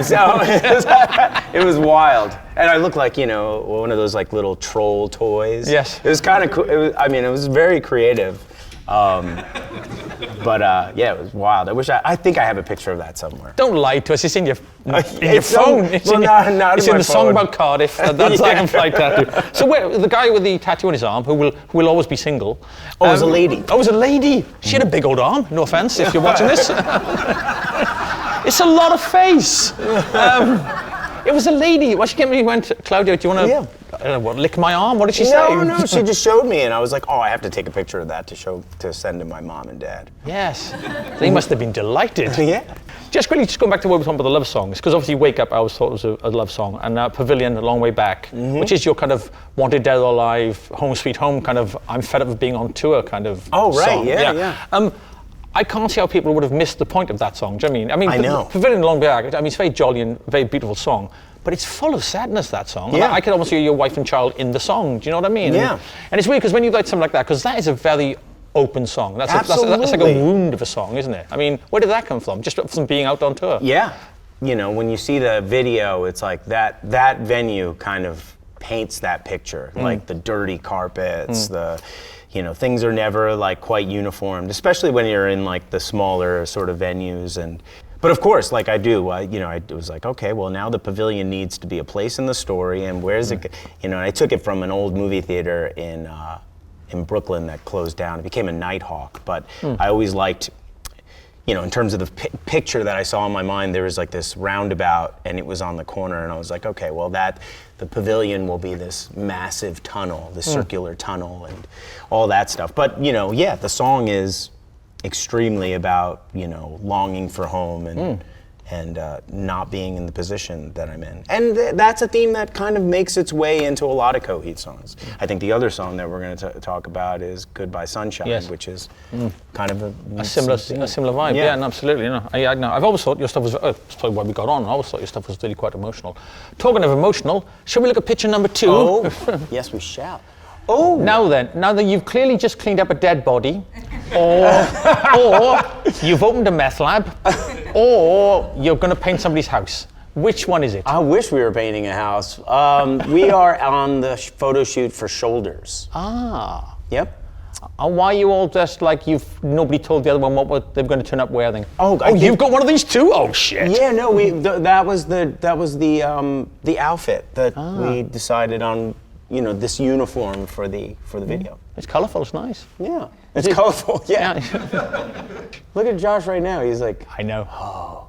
it was wild. And I looked like, one of those like little troll toys. Yes. It was kind of cool. It was very creative. But it was wild. I think I have a picture of that somewhere. Don't lie to us. It's in your phone. It's in the song about Cardiff. That's Dragonfly tattoo. So the guy with the tattoo on his arm, who will always be single. Oh, it was a lady. Oh, it was a lady. She had a big old arm. No offense if you're watching this. It's a lot of face. It was a lady. Well, she came to me and went, Claudio, do you want to I don't know, lick my arm? What did she say? No, she just showed me, and I was like, oh, I have to take a picture of that to send to my mom and dad. Yes. They must have been delighted. Yeah. Just going back to what we were talking about the love songs, because obviously Wake Up I always thought was a love song, and Pavilion, A Long Way Back, which is your kind of Wanted Dead or Alive, Home Sweet Home kind of, I'm fed up of being on tour kind of song. Yeah. I can't see how people would have missed the point of that song. Do you know what I mean? I know. Pavilion, A Long Way Back, it's a very jolly and very beautiful song, but it's full of sadness, that song. Yeah. And I could almost hear your wife and child in the song. Do you know what I mean? Yeah. And it's weird because when you write something like that, because that is a very open song. That's like a wound of a song, isn't it? I mean, where did that come from? Just from being out on tour? Yeah. When you see the video, it's like that venue kind of paints that picture, like the dirty carpets, things are never like quite uniformed, especially when you're in like the smaller sort of venues. But of course, like I was like, okay, well now the Pavilion needs to be a place in the story, and where's it? And I took it from an old movie theater in Brooklyn that closed down. It became a Nighthawk, but I always liked, you know, in terms of the picture that I saw in my mind, there was like this roundabout and it was on the corner, and I was like, okay, well the pavilion will be this massive tunnel, this circular tunnel and all that stuff. But, you know, yeah, the song is extremely about, you know, longing for home and not being in the position that I'm in. And that's a theme that kind of makes its way into a lot of Coheed songs. I think the other song that we're going to talk about is Goodbye Sunshine, which is kind of a similar vibe. Yeah, and absolutely. You know, I've always thought your stuff was, that's probably why we got on, I always thought your stuff was really quite emotional. Talking of emotional, shall we look at picture number 2? Oh, yes we shall. Oh! Now that you've clearly just cleaned up a dead body, or you've opened a meth lab, or you're going to paint somebody's house. Which one is it? I wish we were painting a house. We are on the photo shoot for Shoulders. Ah. Yep. And why are you all dressed like nobody told the other one what they were going to turn up wearing? Oh, you've got one of these too? Oh shit. Yeah, no, that was the outfit that we decided on. You know, this uniform for the video. It's colourful, it's nice. Yeah, it's colorful. Yeah. Look at Josh right now. He's like, I know. Oh.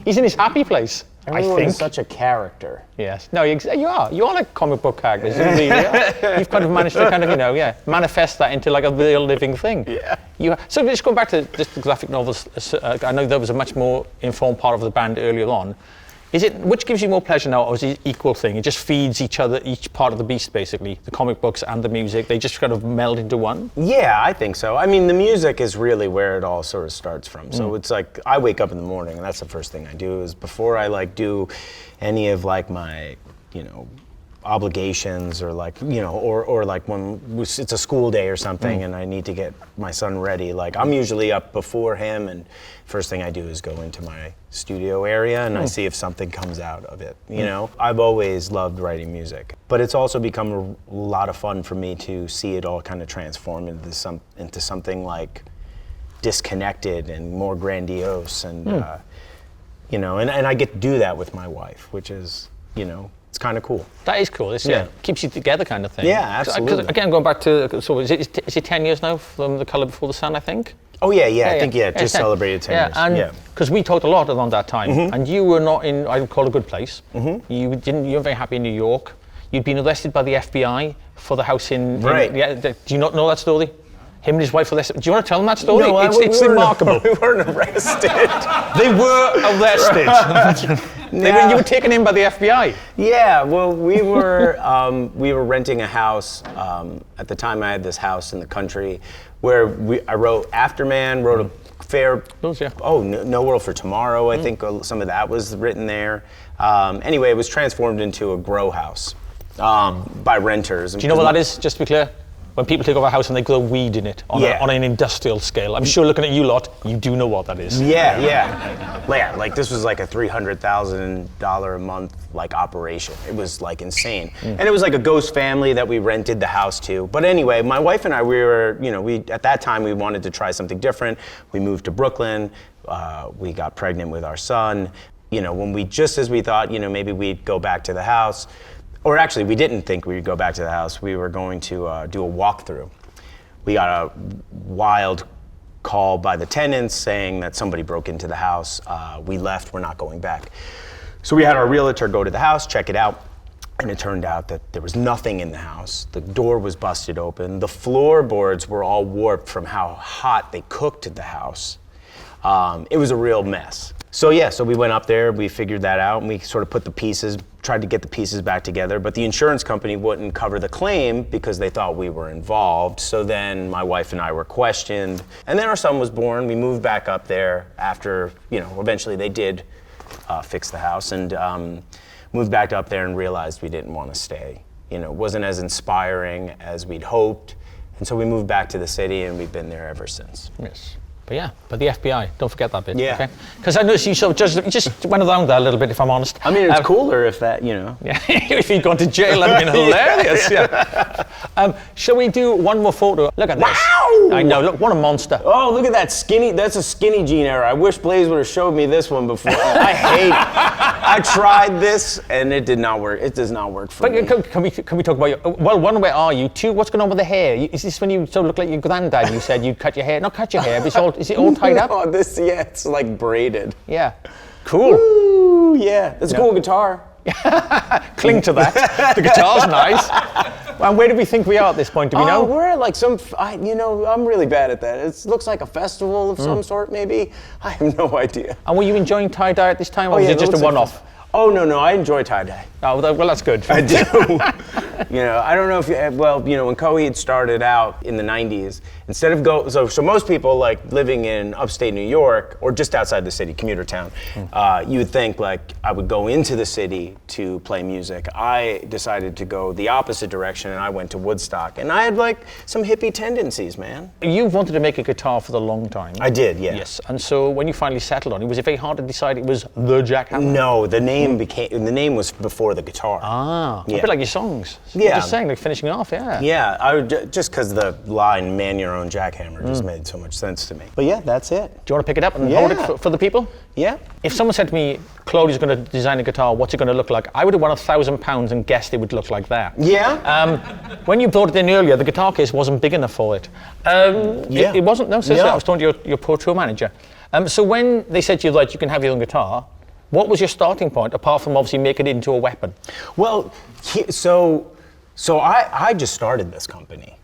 He's in his happy place. Everyone I think. Is such a character. Yes. No, you are. You are like comic book characters. You really are. You've kind of managed to kind of, you know, manifest that into like a real living thing. Yeah. So just going back to just the graphic novels, I know there was a much more informed part of the band earlier on. Which gives you more pleasure now, or is it equal thing? It just feeds each part of the beast, basically. The comic books and the music, they just kind of meld into one? Yeah, I think so. I mean, the music is really where it all sort of starts from. So it's like, I wake up in the morning, and that's the first thing I do, is before I like do any of like my, you know, obligations or like, you know, or like when it's a school day or something and I need to get my son ready, like I'm usually up before him, and first thing I do is go into my studio area and I see if something comes out of it, you know? I've always loved writing music, but it's also become a lot of fun for me to see it all kind of transform into something like disconnected and more grandiose and, you know, and I get to do that with my wife, which is, you know, it's kind of cool. That is cool. It's, keeps you together kind of thing. Yeah, absolutely. Again, going back to, so is it 10 years now from The Colour Before the Sun, I think? Oh, I think, just celebrated 10 years. Because we talked a lot around that time, and you were not in, I would call, a good place. You weren't very happy in New York. You'd been arrested by the FBI for the house in... Right. Do you not know that story? Him and his wife were arrested. Do you want to tell them that story? No, it's remarkable. We weren't arrested. They were arrested. You were taken in by the FBI. Yeah, well, we were renting a house. At the time, I had this house in the country where I wrote Afterman, wrote a fair... No World for Tomorrow, I think some of that was written there. Anyway, it was transformed into a grow house by renters. Do you know what that is, just to be clear? When people take over a house and they grow weed in it on an industrial scale. I'm sure looking at you lot, you do know what that is. Yeah, like this was like a $300,000 a month like operation. It was like insane. And it was like a ghost family that we rented the house to. But anyway, my wife and I, we were, you know, at that time we wanted to try something different. We moved to Brooklyn. We got pregnant with our son. You know, just as we thought, you know, maybe we'd go back to the house, or actually, we didn't think we would go back to the house. We were going to do a walkthrough. We got a wild call by the tenants saying that somebody broke into the house. We left, we're not going back. So we had our realtor go to the house, check it out, and it turned out that there was nothing in the house. The door was busted open. The floorboards were all warped from how hot they cooked at the house. It was a real mess. So we went up there, we figured that out, and we sort of tried to get the pieces back together, but the insurance company wouldn't cover the claim because they thought we were involved. So then my wife and I were questioned, and then our son was born. We moved back up there after, you know, eventually they did fix the house, and moved back up there and realized we didn't want to stay. You know, it wasn't as inspiring as we'd hoped, and so we moved back to the city, and we've been there ever since. Yes. But the FBI, don't forget that bit. Yeah. Okay? Because I noticed you sort of just went around that a little bit, if I'm honest. I mean, it's cooler if that, you know. Yeah, if he'd gone to jail, that'd been hilarious. Yeah. Shall we do one more photo? Look at this. I know. Look, what a monster. Oh, look at that skinny. That's a skinny jean era. I wish Blaze would have showed me this one before. I tried this and it did not work. It does not work for me. But can we talk about your, well, one, where are you? Two, what's going on with the hair? Is this when you sort of look like your granddad? You said you'd cut your hair. Not cut your hair, but is it all tied up? Oh, it's like braided. Yeah. Cool. Ooh, yeah. That's a cool guitar. Cling to that. The guitar's nice. And where do we think we are at this point? Do we know? We're at like I'm really bad at that. It looks like a festival of some sort, maybe. I have no idea. And were you enjoying tie-dye at this time, or was it just a one-off? Oh, no, I enjoy tie-dye. Oh, well, that's good. I do. I don't know if when Coheed started out in the 90s, instead of so most people like living in upstate New York or just outside the city, commuter town, you would think like I would go into the city to play music. I decided to go the opposite direction and I went to Woodstock, and I had like some hippie tendencies, man. You wanted to make a guitar for the long time. I did, yeah. Yes, and so when you finally settled on it, was it very hard to decide it was the jackhammer? No, the name was before the guitar. Ah, yeah. A bit like your songs. Yeah. Just saying, like finishing off, yeah. Yeah, I would just because the line "man your own jackhammer" just made so much sense to me. But yeah, that's it. Do you want to pick it up and hold it for the people? Yeah. If someone said to me, Claudia's going to design a guitar, what's it going to look like? I would have won £1,000 and guessed it would look like that. Yeah. When you brought it in earlier, the guitar case wasn't big enough for it. It wasn't, no, seriously, I was talking to your pro tour manager. So when they said to you, like, you can have your own guitar, what was your starting point, apart from obviously making it into a weapon? Well, so I just started this company.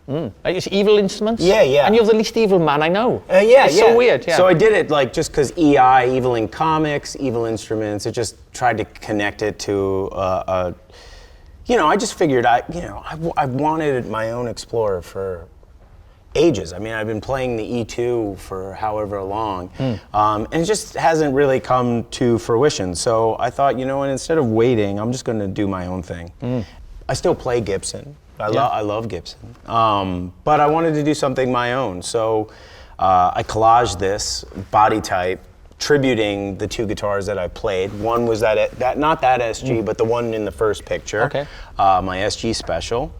It's Evil Instruments? Yeah. And you're the least evil man I know. It's so weird, yeah. So I did it like just because Evil in Comics, Evil Instruments, it just tried to connect it to, I just figured I wanted my own Explorer for ages. I mean, I've been playing the E2 for however long, and it just hasn't really come to fruition. So I thought, instead of waiting, I'm just going to do my own thing. I still play Gibson. I love Gibson, but I wanted to do something my own. So I collaged this body type, tributing the two guitars that I played. One was that not that SG, but the one in the first picture. Okay. My SG Special.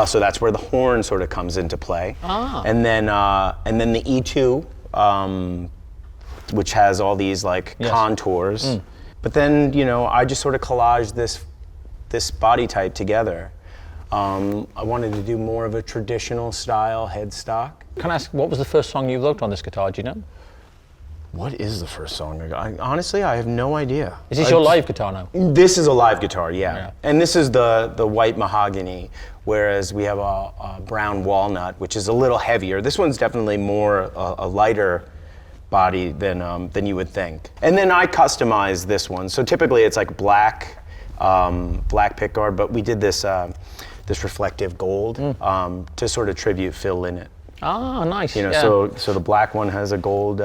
So that's where the horn sort of comes into play. And then the E2, which has all these like contours. But then, I just sort of collaged this body type together. I wanted to do more of a traditional style headstock. Can I ask, what was the first song you wrote on this guitar, do you know? What is the first song? Honestly, I have no idea. Is this your live guitar now? This is a live guitar, yeah. And this is the white mahogany, whereas we have a brown walnut, which is a little heavier. This one's definitely more a lighter body than you would think. And then I customized this one. So typically it's like black pickguard, but we did this reflective gold to sort of tribute Phil Lynott. Ah, nice. So the black one has a gold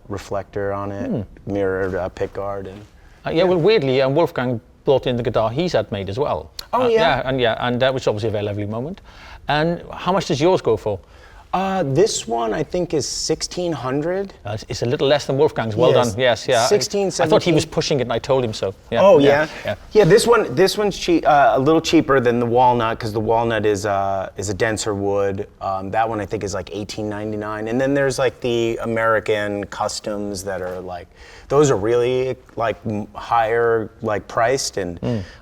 reflector on it, mirrored pickguard, and well, weirdly, Wolfgang brought in the guitar he's had made as well. Oh yeah. And that was obviously a very lovely moment. And how much does yours go for? This one I think is 1,600. It's a little less than Wolfgang's. Well done. Yes, yeah. 16, 17. I thought he was pushing it, and I told him so. Yeah. Oh yeah. Yeah. This one's cheap, a little cheaper than the walnut because the walnut is a denser wood. That one I think is like $18.99, and then there's like the American customs that are like those are really like higher like priced and.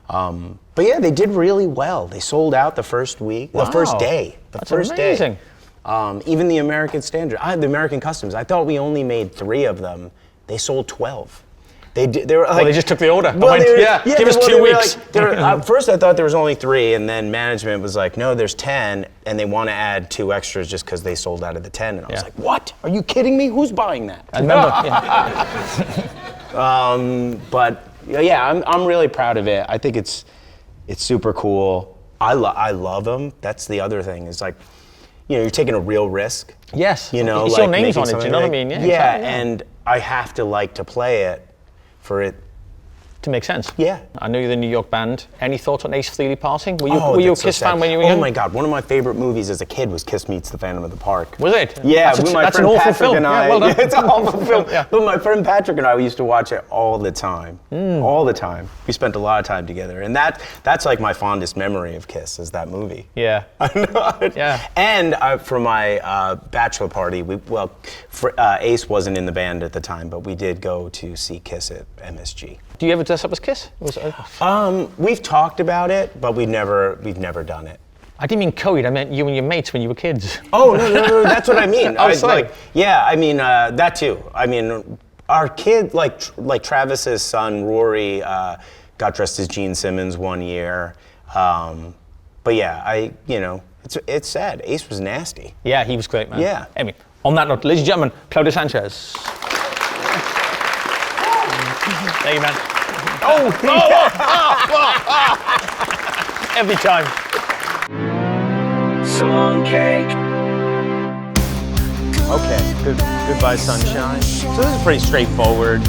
But yeah, they did really well. They sold out the first week, the first day. That's amazing. Even the American standard, the American customs. I thought we only made 3 of them. They sold 12. They were like, they just took the order. Well, give us 2 weeks. First, I thought there was only 3, and then management was like, no, there's 10, and they want to add 2 extras just because they sold out of the 10. And I was like, what? Are you kidding me? Who's buying that? I remember. But yeah, I'm really proud of it. I think it's super cool. I love them. That's the other thing. Is like, you're taking a real risk. Yes. It's like your name's on it. Do you know what I mean? Yeah. Exactly. And I have to like to play it for it to make sense. Yeah. I know you're the New York band. Any thoughts on Ace Frehley passing? Were you, Oh, were you a that's so Kiss fan sad. when you were young? Oh my God, one of my favorite movies as a kid was Kiss Meets the Phantom of the Park. Was it? Yeah, that's, my that's friend an awful Patrick film. and I. Yeah, well done. It's an awful film. Yeah. But my friend Patrick and I, we used to watch it all the time. All the time. We spent a lot of time together. And that's like my fondest memory of Kiss, is that movie. Yeah. Yeah. And for my bachelor party, Ace wasn't in the band at the time, but we did go to see Kiss at MSG. Do you ever dress up as Kiss? We've talked about it, but we've never done it. I didn't mean Coheed, I meant you and your mates when you were kids. Oh, no, that's what I mean. Oh, sorry. That too. I mean, our kid, like Travis's son, Rory, got dressed as Gene Simmons one year. But yeah, it's sad. Ace was nasty. Yeah, he was great, man. Yeah. Anyway, on that note, ladies and gentlemen, Claudio Sanchez. Thank you, man. Every time. Song cake. Okay, goodbye, sunshine. So this is pretty straightforward.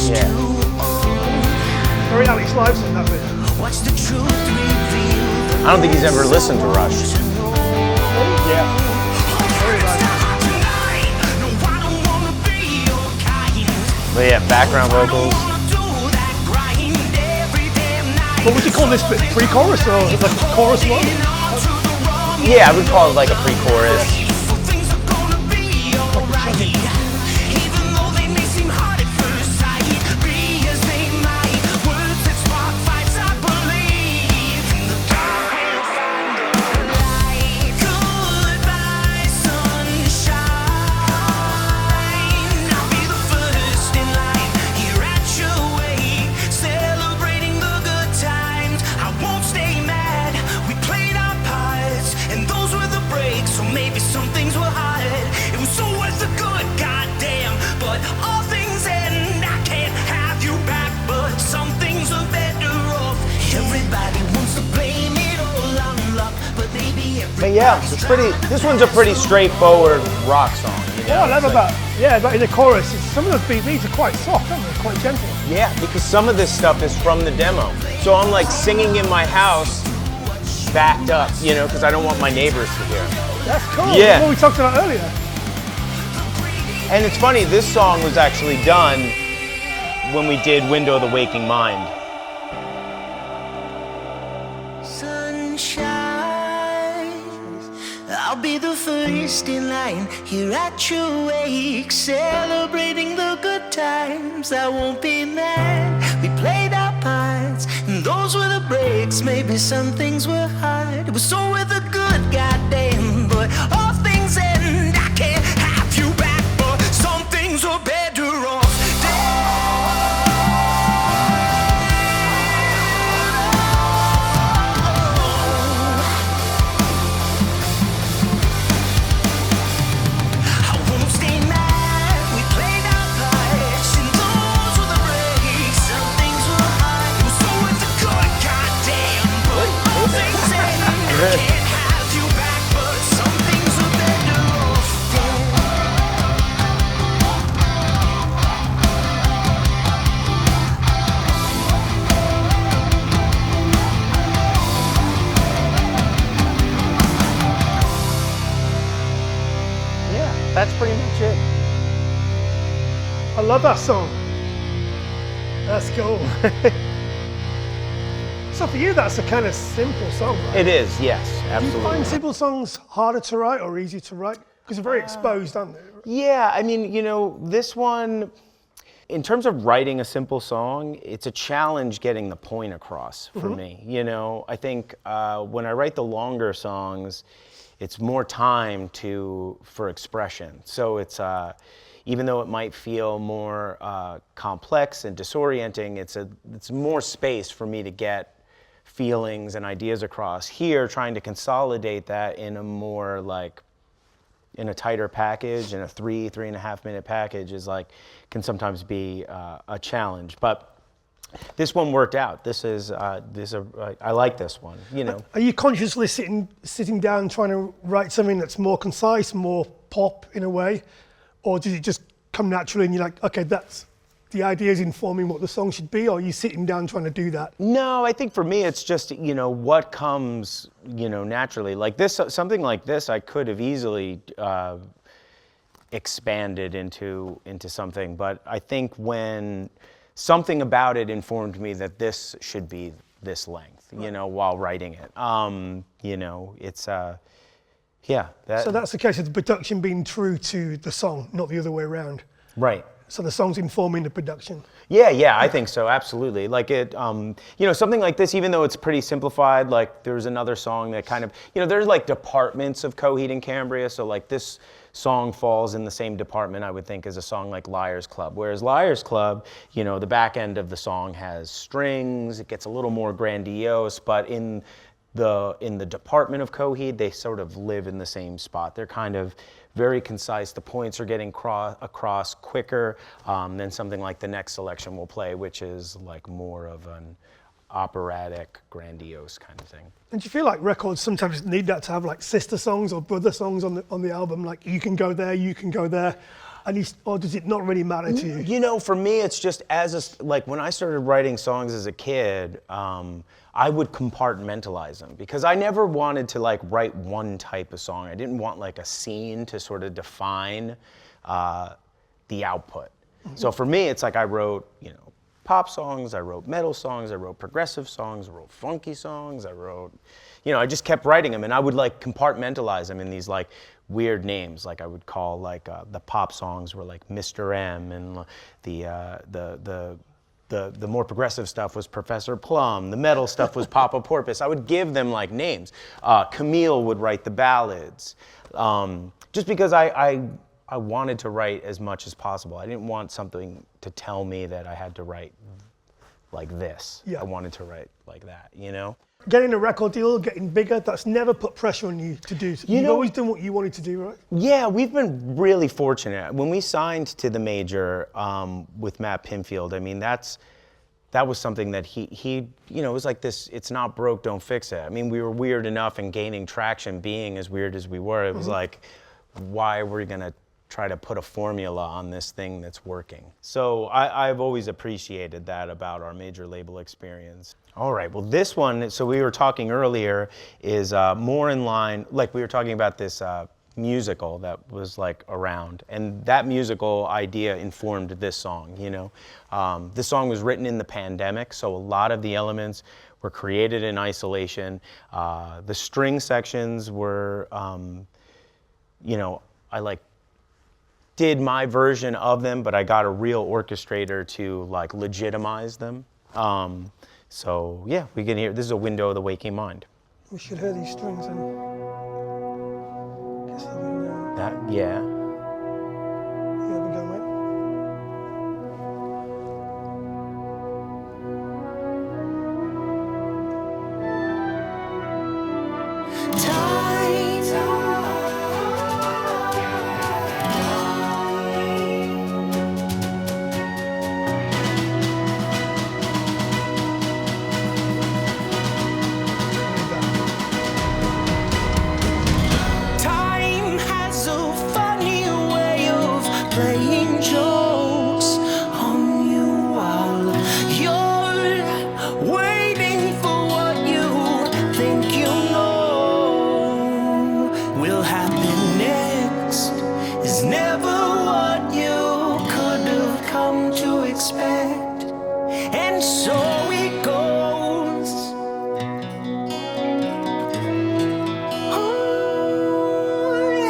Yeah. Very Alex Lifeson, that bit. I don't think he's ever listened to Rush. Yeah. Very nice. But yeah, background vocals. What would you call this bit? Pre-chorus or like a chorus one? Yeah, I would call it like a pre-chorus. But yeah, this one's a pretty straightforward rock song. You know? What I love about in the chorus is some of the beats are quite soft, aren't they? Quite gentle. Yeah, because some of this stuff is from the demo. So I'm like singing in my house, backed up, because I don't want my neighbors to hear. That's cool. Yeah. That's what we talked about earlier. And it's funny, this song was actually done when we did Window of the Waking Mind. I'll be the first in line here at your wake, celebrating the good times. I won't be mad. We played our parts, and those were the breaks. Maybe some things were hard. It was so with the good, goddamn. But all things end. I can't have you back, but some things were better off. That's pretty much it. I love that song. That's cool. So for you, that's a kind of simple song, right? It is, yes, Do you absolutely. find simple songs harder to write or easy to write? Because they're very exposed, aren't they? Yeah, I mean, this one, in terms of writing a simple song, it's a challenge getting the point across for me. I think when I write the longer songs, it's more time for expression. So it's, even though it might feel more complex and disorienting, it's more space for me to get feelings and ideas across. Here, trying to consolidate that in a more in a tighter package, in a 3.5 minute package can sometimes be a challenge. But This one worked out. I like this one, you know. Are you consciously sitting down trying to write something that's more concise, more pop in a way? Or does it just come naturally and you're like, okay, that's the idea is informing what the song should be, or are you sitting down trying to do that? No, I think for me it's just, you know, what comes, you know, naturally. Like this, something like this, I could have easily expanded into something, but I think when something about it informed me that this should be this length, you know, while writing it. You know, it's yeah. So that's the case of the production being true to the song, not the other way around. Right. So the song's informing the production. Yeah, I think so, absolutely. Like it, you know, something like this, even though it's pretty simplified, like there's another song that kind of, you know, there's like departments of Coheed and Cambria, so like this song falls in the same department, I would think, as a song like Liars Club. Whereas Liars Club, you know, the back end of the song has strings, it gets a little more grandiose, but in the department of Coheed, they sort of live in the same spot. They're kind of very concise. The points are getting across quicker than something like the next selection we'll play, which is like more of an operatic, grandiose kind of thing. And do you feel like records sometimes need that to have like sister songs or brother songs on the album? Like you can go there, and or does it not really matter to you? You know, for me, it's just like when I started writing songs as a kid, I would compartmentalize them because I never wanted to like write one type of song. I didn't want like a scene to sort of define the output. Mm-hmm. So for me, it's like I wrote, you know, pop songs, I wrote metal songs, I wrote progressive songs, I wrote funky songs, I wrote, you know, I just kept writing them and I would like compartmentalize them in these like weird names. Like I would call like the pop songs were like Mr. M, and the more progressive stuff was Professor Plum, the metal stuff was Papa Porpoise. I would give them like names. Camille would write the ballads. Just because I wanted to write as much as possible. I didn't want something to tell me that I had to write like this. Yeah. I wanted to write like that, you know? Getting a record deal, getting bigger, that's never put pressure on you to do. You've always done what you wanted to do, right? Yeah, we've been really fortunate. When we signed to the major with Matt Pinfield, I mean, that was something that he, you know, it was like this, it's not broke, don't fix it. I mean, we were weird enough and gaining traction being as weird as we were. It was like, why are we gonna try to put a formula on this thing that's working? So I've always appreciated that about our major label experience. All right, well this one, so we were talking earlier, is more in line, like we were talking about this musical that was like around, and that musical idea informed this song, you know. This song was written in the pandemic, so a lot of the elements were created in isolation. The string sections were, you know, I like did my version of them, but I got a real orchestrator to like legitimize them. So yeah, we can hear, this is a window of the waking mind. We should hear these strings and guess how we know. That, yeah. Here we go, mate. Playing jokes on you while you're waiting for what you think you know will happen next is never what you could have come to expect, and so it goes.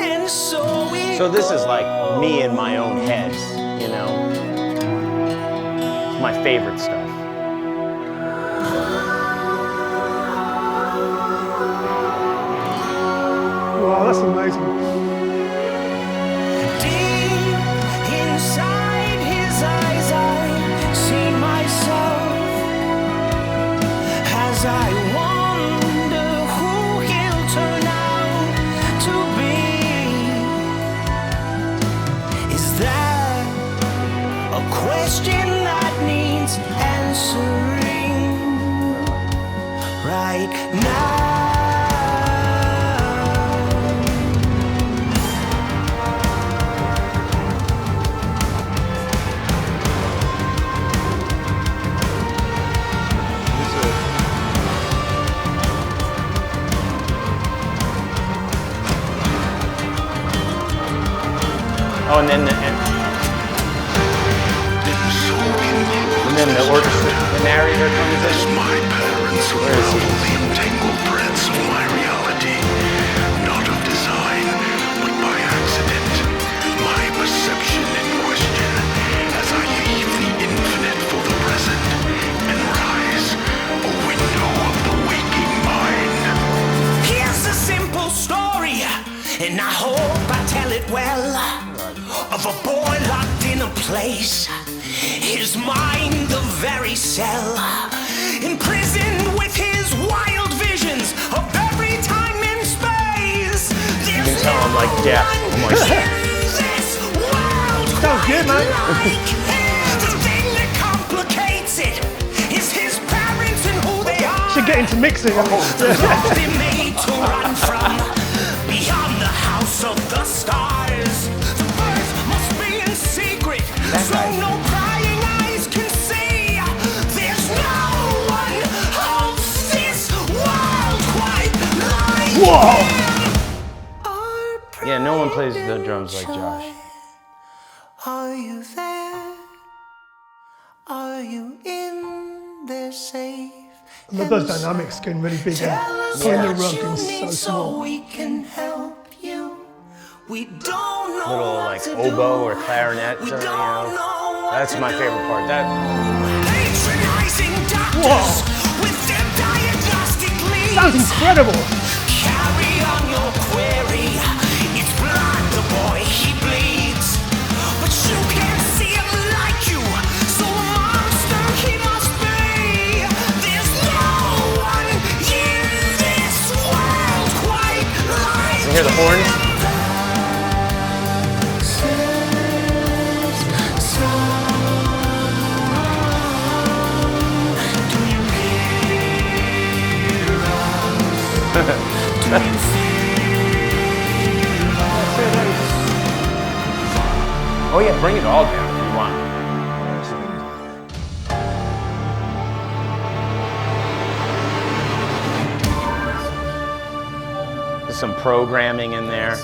And so it So this is like me in my own head, you know? It's my favorite stuff. Wow, that's amazing. Deep inside his eyes, I see myself as I wonder who he'll turn out to be. Is that a question that needs answering? right now. Oh, and then the orchestra, the narrator comes in. My parents unravel the entangled threads of my reality, not of design, but by accident. My perception in question, as I leave the infinite for the present and rise, a window of the waking mind. Here's a simple story, and I hope I tell it well, of a boy locked in a place, his mind the very cell, imprisoned with his wild visions of every time and space. You can tell I'm like deaf. I'm like, Sounds good, man. The thing that complicates it is his parents and who they are. Should get into mixing. They're made to run from beyond the house of the stars. The birds must be in secret, so no prying eyes can see. There's no one of this world quite like Whoa! him. yeah, no one plays the drums like Josh. Are you there? Are you in there safe? I love those dynamics getting really big and pulling the rug in so small. We can help you. We don't know Little what like to oboe do. or clarinet, We you don't know. know what That's to my do. favorite part. That Patronizing doctors with their diagnostic leads. Sounds incredible. Carry on your query. It's blood, the boy, he bleeds. But you can't see him like you. So a monster he must be. There's no one in this world quite like you hear the horns? Oh yeah, bring it all down if you want. There's some programming in there.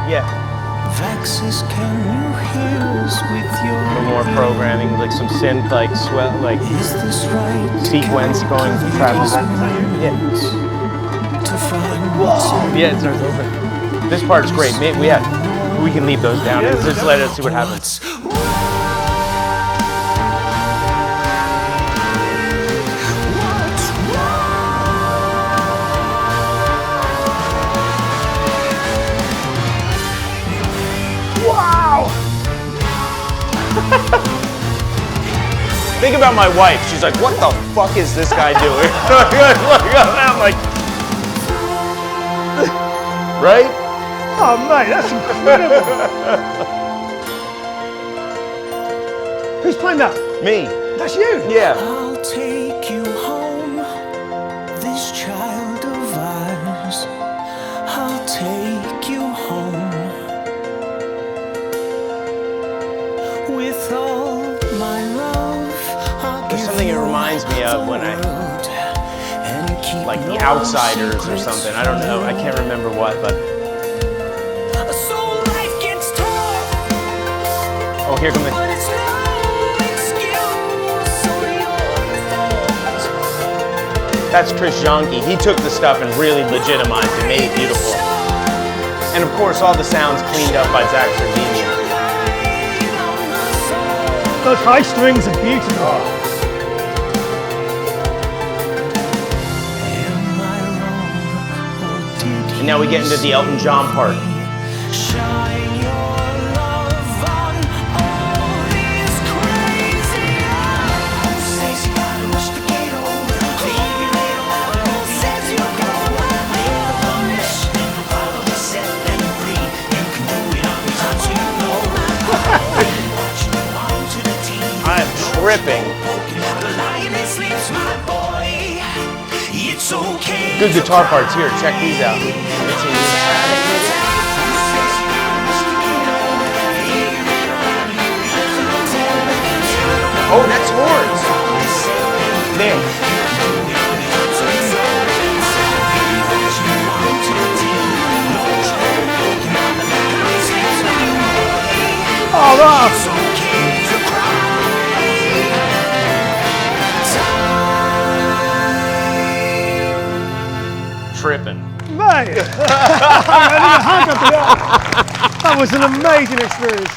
Yeah, Vaxis, can you hear us with your a little more programming, like some synth, like swell, like Is this right? sequence going, travel back. Yeah. To find what's in Yeah, it starts over. This part's great. We can leave those down. Just let us see what happens. Wow! Think about my wife. She's like, what the fuck is this guy doing? I'm like, right? Oh, mate, that's incredible. Who's playing that? Me. That's you. Yeah. I'll take you home, this child of ours. I'll take you home with all my love. I'll There's give something it you reminds me of the when I, world and keep like The no Outsiders or secrets something. I don't know. I can't remember what, but So life gets tough, oh, here comes the. but it's no excuse for your mistakes. That's Chris Jonke. He took the stuff and really legitimized it, made it beautiful. And of course, all the sounds cleaned up by Zach Sardinian. Those high strings are beautiful. And now we get into the Elton John part. Shine your love on all these crazy eyes. Says you gotta rush the gate over. Leave your little says you're gonna live on this. Follow the set and free. tripping. The lioness sleeps, my boy. It's okay. Good guitar parts here. Check these out. Oh, that's horns. There. Oh, wow. Tripping. Mate, that was an amazing experience.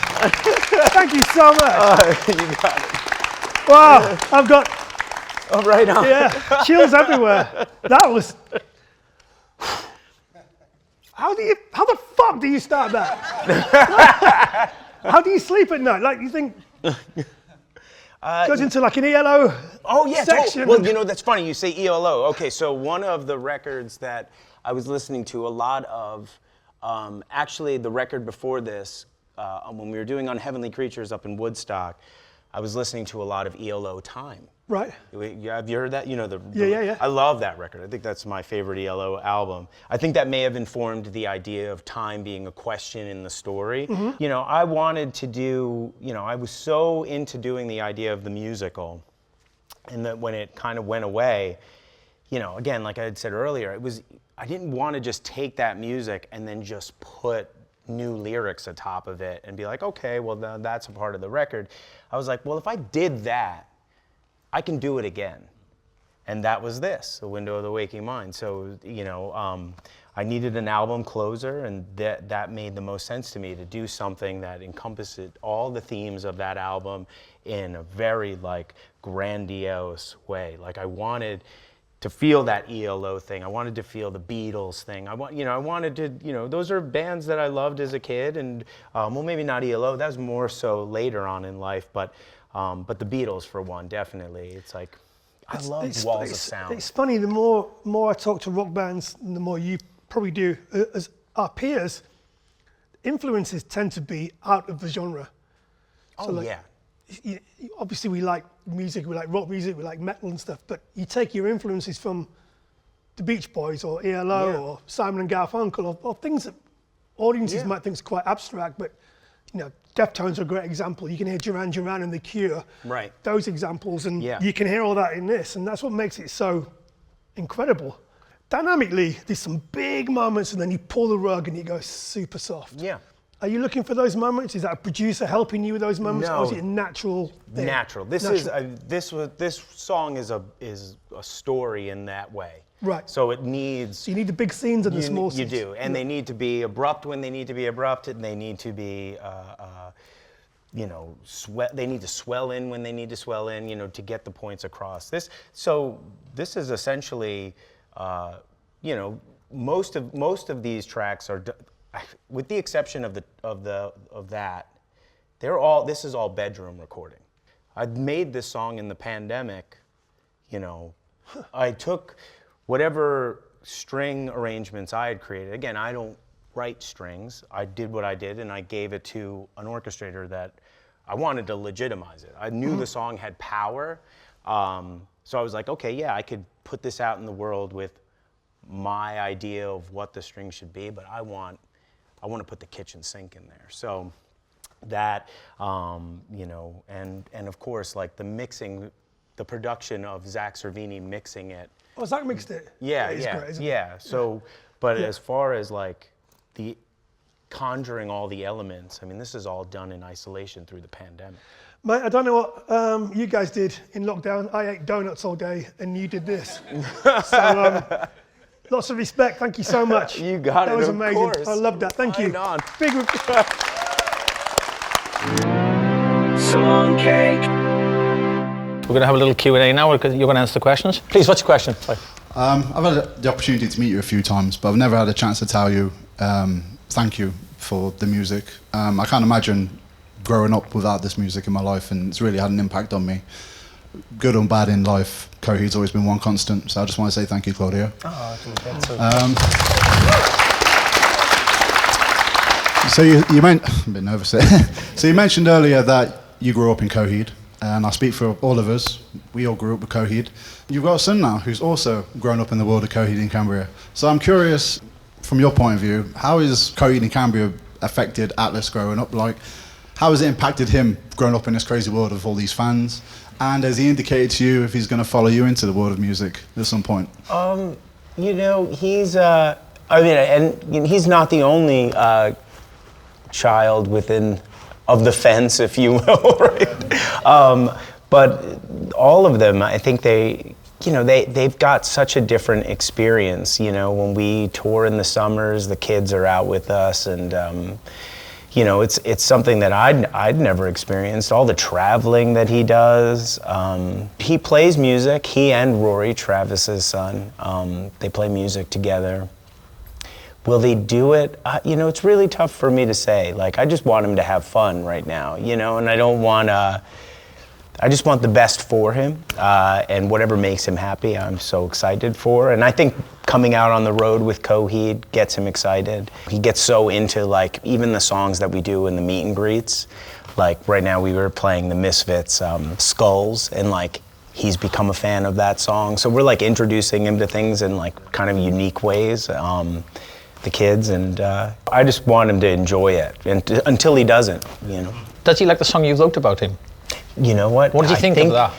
Thank you so much. You got it. Wow, I've got Oh, right on. chills everywhere. That was. How the fuck do you start that? How do you sleep at night? Like, you think goes into like an ELO section? Well, you know, that's funny. You say ELO. Okay, so one of the records that I was listening to a lot of, actually the record before this, when we were doing On Heavenly Creatures up in Woodstock, I was listening to a lot of ELO Time. Right. Have you heard that? You know, Yeah. I love that record. I think that's my favorite ELO album. I think that may have informed the idea of time being a question in the story. Mm-hmm. You know, I wanted to do, you know, I was so into doing the idea of the musical, and that when it kind of went away, you know, again, like I had said earlier, I didn't want to just take that music and then just put new lyrics atop of it and be like, okay, well, that's a part of the record. I was like, well, if I did that, I can do it again. And that was this, A Window of the Waking Mind. So, you know, I needed an album closer, and that made the most sense to me, to do something that encompassed all the themes of that album in a very, like, grandiose way. Like, I wanted to feel that ELO thing. I wanted to feel the Beatles thing. I wanted to, you know, those are bands that I loved as a kid, and, well, maybe not ELO, that was more so later on in life, but the Beatles, for one, definitely. It's like, I love walls of sound. It's funny, the more I talk to rock bands, and the more you probably do, as our peers, influences tend to be out of the genre. So, like, yeah. Obviously, we like music, we like rock music, we like metal and stuff, but you take your influences from the Beach Boys or ELO or Simon and Garfunkel or things that audiences might think is quite abstract, but, you know, Deftones are a great example. You can hear Duran Duran and The Cure, right? Those examples, and you can hear all that in this, and that's what makes it so incredible. Dynamically, there's some big moments, and then you pull the rug and it goes super soft. Yeah. Are you looking for those moments? Is that a producer helping you with those moments, or is it a natural thing? Natural. This song is a story in that way. Right. So it needs. So you need the big scenes and the small scenes. You do, and they need to be abrupt when they need to be abrupt, and they need to be, you know, they need to swell in when they need to swell in, you know, to get the points across. This is essentially, you know, most of these tracks are, with the exception of that, this is all bedroom recording. I made this song in the pandemic, you know. I took whatever string arrangements I had created. Again, I don't write strings. I did what I did, and I gave it to an orchestrator that I wanted to legitimize it. I knew the song had power, so I was like, okay, yeah, I could put this out in the world with my idea of what the string should be, but I want to put the kitchen sink in there. So that, you know, and of course, like the mixing, the production of Zach Cervini mixing it. Oh, Zach mixed it? Yeah. Great, isn't it? So, but as far as like the conjuring all the elements, I mean, this is all done in isolation through the pandemic. Mate, I don't know what you guys did in lockdown. I ate donuts all day, and you did this. So, lots of respect. Thank you so much. You got it. That was of amazing. Course. I loved that. Thank you. On. Big. Song cake. We're going to have a little Q&A now. You're going to answer the questions. Please, what's your question? Sorry. I've had the opportunity to meet you a few times, but I've never had a chance to tell you thank you for the music. I can't imagine growing up without this music in my life, and it's really had an impact on me. Good and bad in life, Coheed's always been one constant, so I just want to say thank you, Claudio. So you I'm a bit nervous here. So you mentioned earlier that you grew up in Coheed. and I speak for all of us. We all grew up with Coheed. You've got a son now who's also grown up in the world of Coheed in Cambria. So I'm curious, from your point of view, how is Coheed in Cambria affected Atlas growing up? Like, how has it impacted him growing up in this crazy world of all these fans? And has he indicated to you if he's going to follow you into the world of music at some point? You know, he's, and he's not the only child within of the fence, if you will, right? But all of them, I think they've got such a different experience. You know, when we tour in the summers, the kids are out with us, and you know, it's something that I'd never experienced. All the traveling that he does. He plays music. He and Rory, Travis's son, they play music together. Will they do it? You know, it's really tough for me to say. Like, I just want him to have fun right now, you know, and I don't want to. I just want the best for him, and whatever makes him happy, I'm so excited for. And I think coming out on the road with Coheed gets him excited. He gets so into, like, even the songs that we do in the meet and greets. Like, right now we were playing the Misfits, Skulls, and, like, he's become a fan of that song. So we're, like, introducing him to things in, like, kind of unique ways, the kids, and I just want him to enjoy it, and until he doesn't, you know. Does he like the song you wrote about him? You know what? What did you think of that?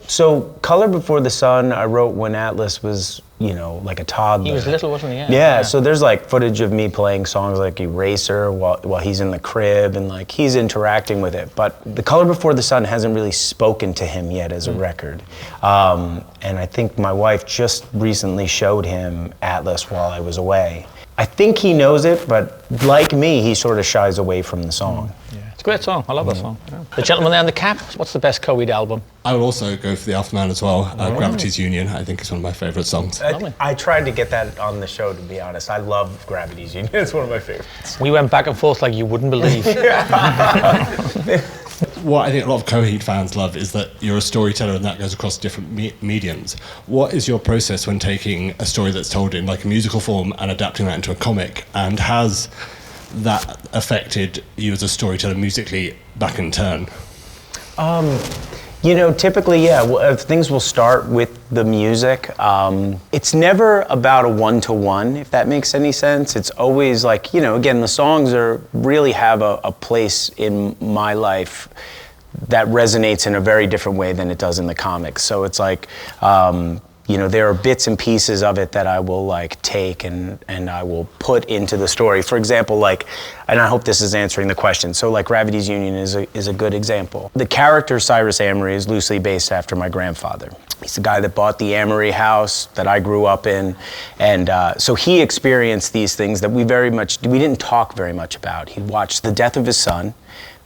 So Color Before the Sun, I wrote when Atlas was, you know, like a toddler. He was little, wasn't he? Yeah, so there's like footage of me playing songs like Eraser while he's in the crib, and like he's interacting with it. But The Color Before the Sun hasn't really spoken to him yet as a record. And I think my wife just recently showed him Atlas while I was away. I think he knows it, but like me, he sort of shies away from the song. Yeah. It's a great song. I love that song. Yeah. The Gentleman There in the Cap. What's the best Coheed album? I will also go for the Alphaman as well. Gravity's Union, I think, is one of my favourite songs. I tried to get that on the show, to be honest. I love Gravity's Union. It's one of my favorites. We went back and forth like you wouldn't believe. What I think a lot of Coheed fans love is that you're a storyteller and that goes across different mediums. What is your process when taking a story that's told in like a musical form and adapting that into a comic? And has that affected you as a storyteller musically back in turn? You know, typically, yeah, things will start with the music. It's never about a one-to-one, if that makes any sense. It's always like, you know, again, the songs really have a place in my life that resonates in a very different way than it does in the comics. So it's like, you know, there are bits and pieces of it that I will like take and I will put into the story. For example, like, and I hope this is answering the question. So like Gravity's Union is a good example. The character Cyrus Amory is loosely based after my grandfather. He's the guy that bought the Amory house that I grew up in. And so he experienced these things that we didn't talk very much about. He watched the death of his son,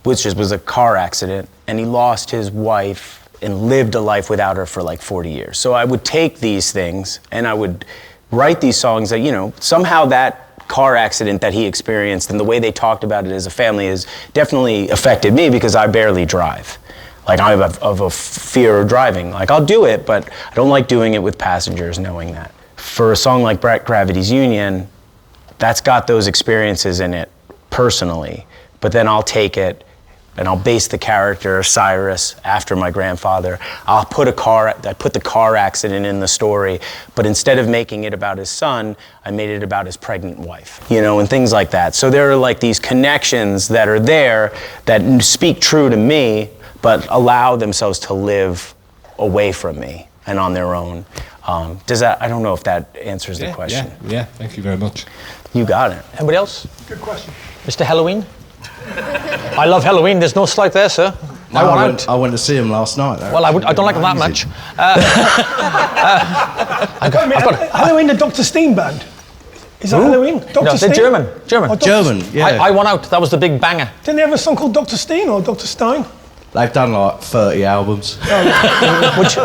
which was a car accident, and he lost his wife and lived a life without her for like 40 years. So I would take these things and I would write these songs that, you know, somehow that car accident that he experienced and the way they talked about it as a family has definitely affected me because I barely drive. Like I have a fear of driving. Like I'll do it, but I don't like doing it with passengers knowing that. For a song like Gravity's Union, that's got those experiences in it personally, but then I'll take it and I'll base the character Cyrus after my grandfather. I put the car accident in the story, but instead of making it about his son, I made it about his pregnant wife, you know, and things like that. So there are like these connections that are there that speak true to me, but allow themselves to live away from me and on their own. I don't know if that answers the question. Yeah, thank you very much. You got it. Anybody else? Good question. Mr. Halloween? I love Halloween. There's no slight there, sir. I went to see him last night. Well, I don't like them that much. Halloween, the Dr. Steen band. Is that Halloween? Dr. No, Steen? they're German. Oh, German, yeah. I won out. That was the big banger. Didn't they have a song called Dr. Steen or Dr. Stein? They've done like 30 albums.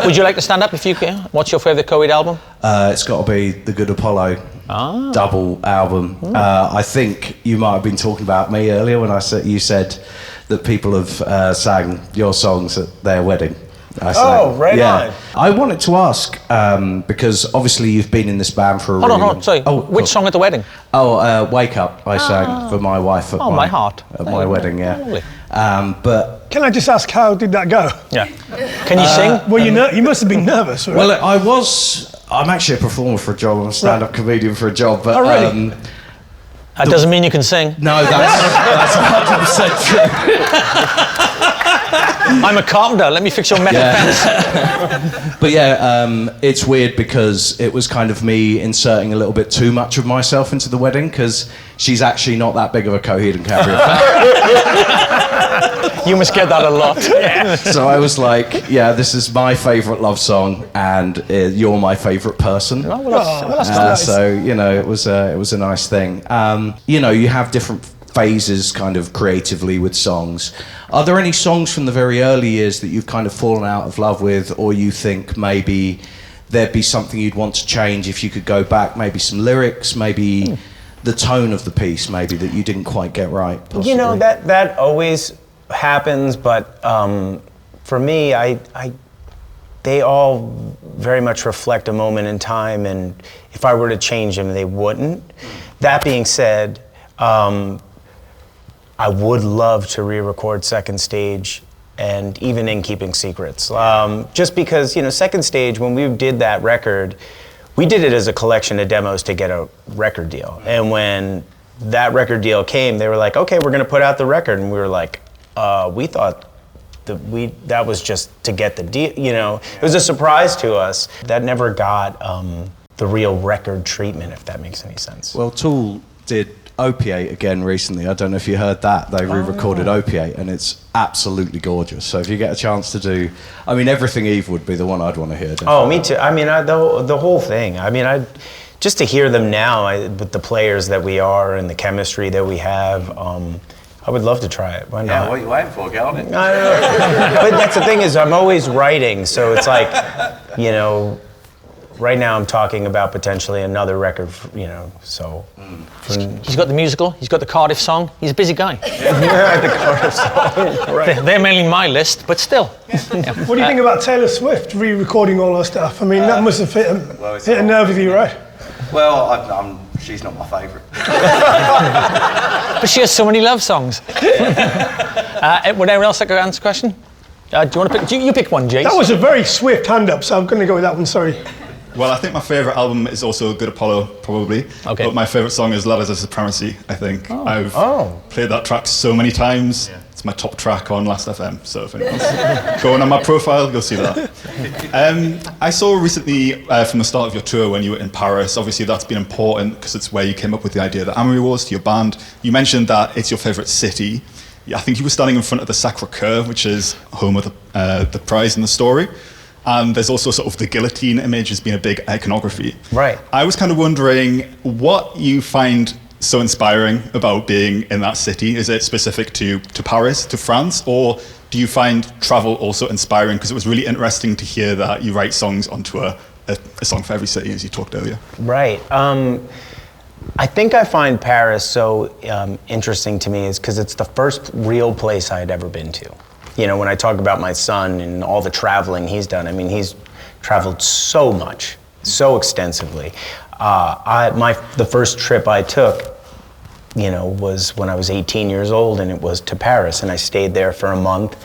Would you like to stand up if you can? What's your favourite Coheed album? It's got to be The Good Apollo double album. I think you might have been talking about me earlier when you said that people have sang your songs at their wedding. I say. Oh, right on. I wanted to ask, because obviously you've been in this band for a Hold really on, sorry. Which song at the wedding? Wake Up, I sang for my wife at my heart. At my wedding, yeah. Lovely. But Can I just ask, how did that go? Yeah. Can you sing? Well, you must have been nervous, right? well, I'm actually a performer for a job, I'm a stand-up comedian for a job, but... Oh, really? That doesn't mean you can sing. No, that's 100% true. I'm a carpenter. Let me fix your metal fence. But it's weird because it was kind of me inserting a little bit too much of myself into the wedding because she's actually not that big of a Coheed and Cambria fan. You must get that a lot. So I was like, this is my favourite love song and you're my favourite person. Oh, well, that's nice. So, it was a nice thing. You have different phases kind of creatively with songs. Are there any songs from the very early years that you've kind of fallen out of love with, or you think maybe there'd be something you'd want to change if you could go back, maybe some lyrics, maybe the tone of the piece maybe that you didn't quite get right, possibly? That always happens, but for me, they all very much reflect a moment in time, and if I were to change them, they wouldn't. That being said, I would love to re-record Second Stage, and even in Keeping Secrets. Just because, Second Stage, when we did that record, we did it as a collection of demos to get a record deal. And when that record deal came, they were like, okay, we're gonna put out the record. And we were like, we thought that was just to get the deal, It was a surprise to us. That never got the real record treatment, if that makes any sense. Well, Tool did Opiate again recently. I don't know if you heard that. They re-recorded Opiate, and it's absolutely gorgeous. So if you get a chance to do, Everything Eve would be the one I'd want to hear. Definitely. Oh, me too. The whole thing. Just to hear them now with the players that we are and the chemistry that we have, I would love to try it. Why not? Yeah, what are you waiting for? Get on it. I don't know. But that's the thing is, I'm always writing, so it's like, right now I'm talking about potentially another record, so. He's got the musical, he's got the Cardiff song, he's a busy guy. The Cardiff song, right. They're mainly my list, but still. What do you think about Taylor Swift re-recording all her stuff? That must have hit a nerve with you, right? Well, she's not my favourite. But she has so many love songs. Would anyone else like to answer the question? Do you want to pick? You pick one, Jace. That was a very swift hand up, so I'm going to go with that one, sorry. Well, I think my favourite album is also Good Apollo, probably. Okay. But my favourite song is Ladders of Supremacy, I think. I've played that track so many times. Yeah. It's my top track on Last FM, so if anyone's going on my profile, you'll see that. I saw recently from the start of your tour when you were in Paris, obviously that's been important because it's where you came up with the idea that Amory was to your band. You mentioned that it's your favourite city. I think you were standing in front of the Sacre-Cœur, which is home of the prize in the story. And there's also sort of the guillotine image has been a big iconography. Right. I was kind of wondering what you find so inspiring about being in that city. Is it specific to Paris, to France, or do you find travel also inspiring? Because it was really interesting to hear that you write songs onto a song for every city, as you talked earlier. Right. I think I find Paris so interesting to me is because it's the first real place I had ever been to. When I talk about my son and all the traveling he's done, he's traveled so much, so extensively. The first trip I took, was when I was 18 years old, and it was to Paris, and I stayed there for a month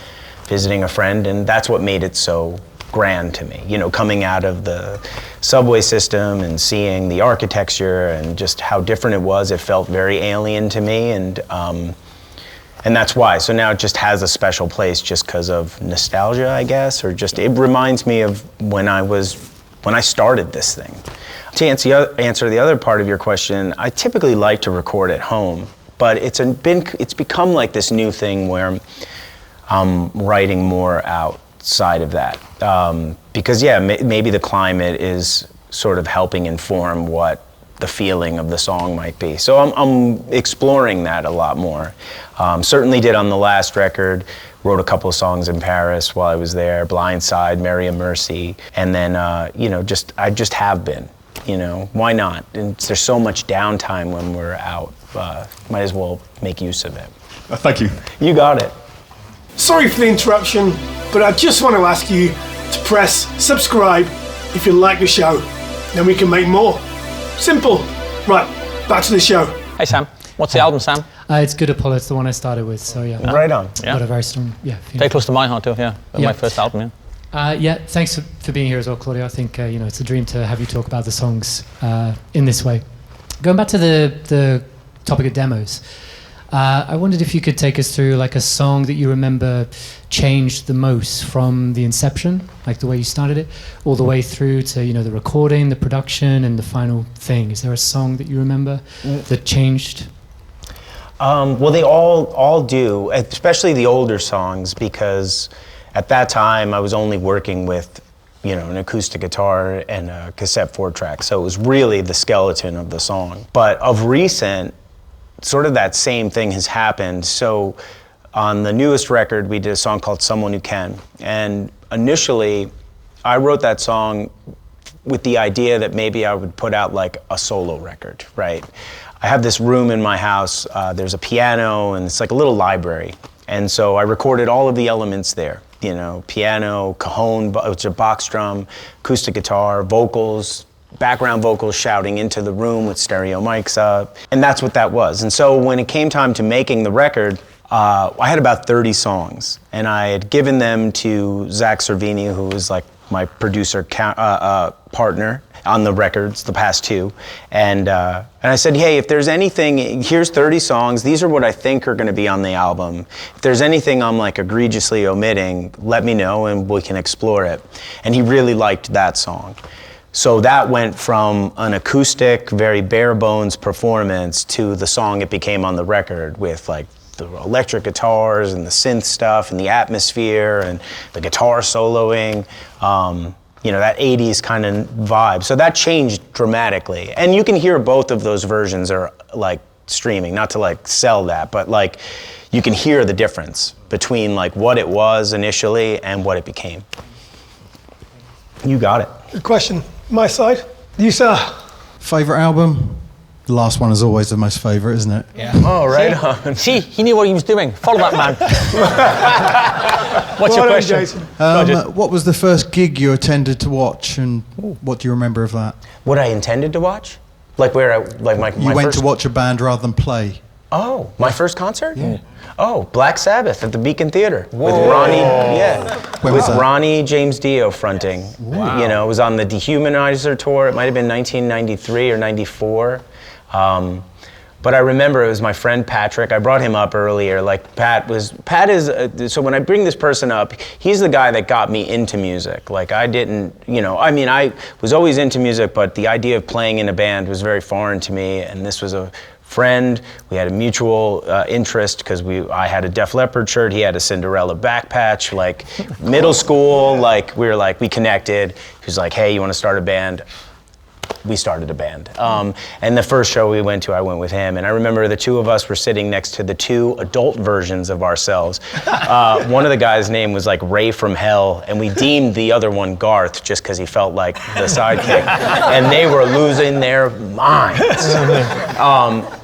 visiting a friend, and that's what made it so grand to me. Coming out of the subway system and seeing the architecture and just how different it was, it felt very alien to me, and that's why. So now it just has a special place just because of nostalgia, I guess, or just it reminds me of when I started this thing. To answer the other part of your question, I typically like to record at home, but it's become like this new thing where I'm writing more outside of that. Because maybe the climate is sort of helping inform what the feeling of the song might be. So I'm exploring that a lot more. Certainly did on the last record, wrote a couple of songs in Paris while I was there, Blindside, Mary of Mercy, and then, I just have been, why not? And there's so much downtime when we're out, might as well make use of it. Thank you. You got it. Sorry for the interruption. But I just want to ask you to press subscribe if you like the show. Then we can make more. Simple. Right, back to the show. Hey Sam, what's the album, Sam? It's Good Apollo. It's the one I started with. So yeah. Right on. Yeah. Got a very strong, Very close to my heart too. Yeah. Yeah. My first album. Yeah. Yeah, thanks for being here as well, Claudio. I think it's a dream to have you talk about the songs in this way. Going back to the topic of demos, I wondered if you could take us through like a song that you remember changed the most from the inception, like the way you started it, all the way through to the recording, the production, and the final thing. Is there a song that you remember that changed? Well, they all do, especially the older songs, because at that time I was only working with an acoustic guitar and a cassette 4-track, so it was really the skeleton of the song. But of recent, sort of that same thing has happened. So on the newest record, we did a song called Someone Who Can. And initially, I wrote that song with the idea that maybe I would put out like a solo record, right? I have this room in my house, there's a piano, and it's like a little library. And so I recorded all of the elements there. Piano, cajon, which is a box drum, acoustic guitar, vocals, background vocals shouting into the room with stereo mics up. And that's what that was. And so when it came time to making the record, I had about 30 songs. And I had given them to Zach Cervini, who was like my producer partner on the records, the past two. And I said, hey, if there's anything, here's 30 songs. These are what I think are going to be on the album. If there's anything I'm like egregiously omitting, let me know and we can explore it. And he really liked that song. So that went from an acoustic, very bare bones performance to the song it became on the record with like the electric guitars and the synth stuff and the atmosphere and the guitar soloing. That 80s kind of vibe. So that changed dramatically. And you can hear both of those versions are like streaming, not to like sell that, but like you can hear the difference between like what it was initially and what it became. You got it. Good question. My side. You, sir. Favorite album? The last one is always the most favorite, isn't it? Yeah. Oh, right on. See, he knew what he was doing. Follow that man. What's your question? Jason. What was the first gig you attended to watch, and what do you remember of that? What I intended to watch? Like where my You went first... to watch a band rather than play. Oh, my first concert? Yeah. Oh, Black Sabbath at the Beacon Theater with Ronnie, When was that? Ronnie James Dio fronting. Wow. It was on the Dehumanizer tour. It might have been 1993 or 94. But I remember it was my friend Patrick. I brought him up earlier. Like Pat is, so when I bring this person up, he's the guy that got me into music. Like I didn't, I was always into music, but the idea of playing in a band was very foreign to me. And this was a friend. We had a mutual interest because I had a Def Leppard shirt. He had a Cinderella back patch. Like middle school, we connected. He was like, hey, you want to start a band? We started a band. And the first show we went to, I went with him. And I remember the two of us were sitting next to the two adult versions of ourselves. One of the guys' name was like Ray from Hell, and we deemed the other one Garth just because he felt like the sidekick. And they were losing their minds.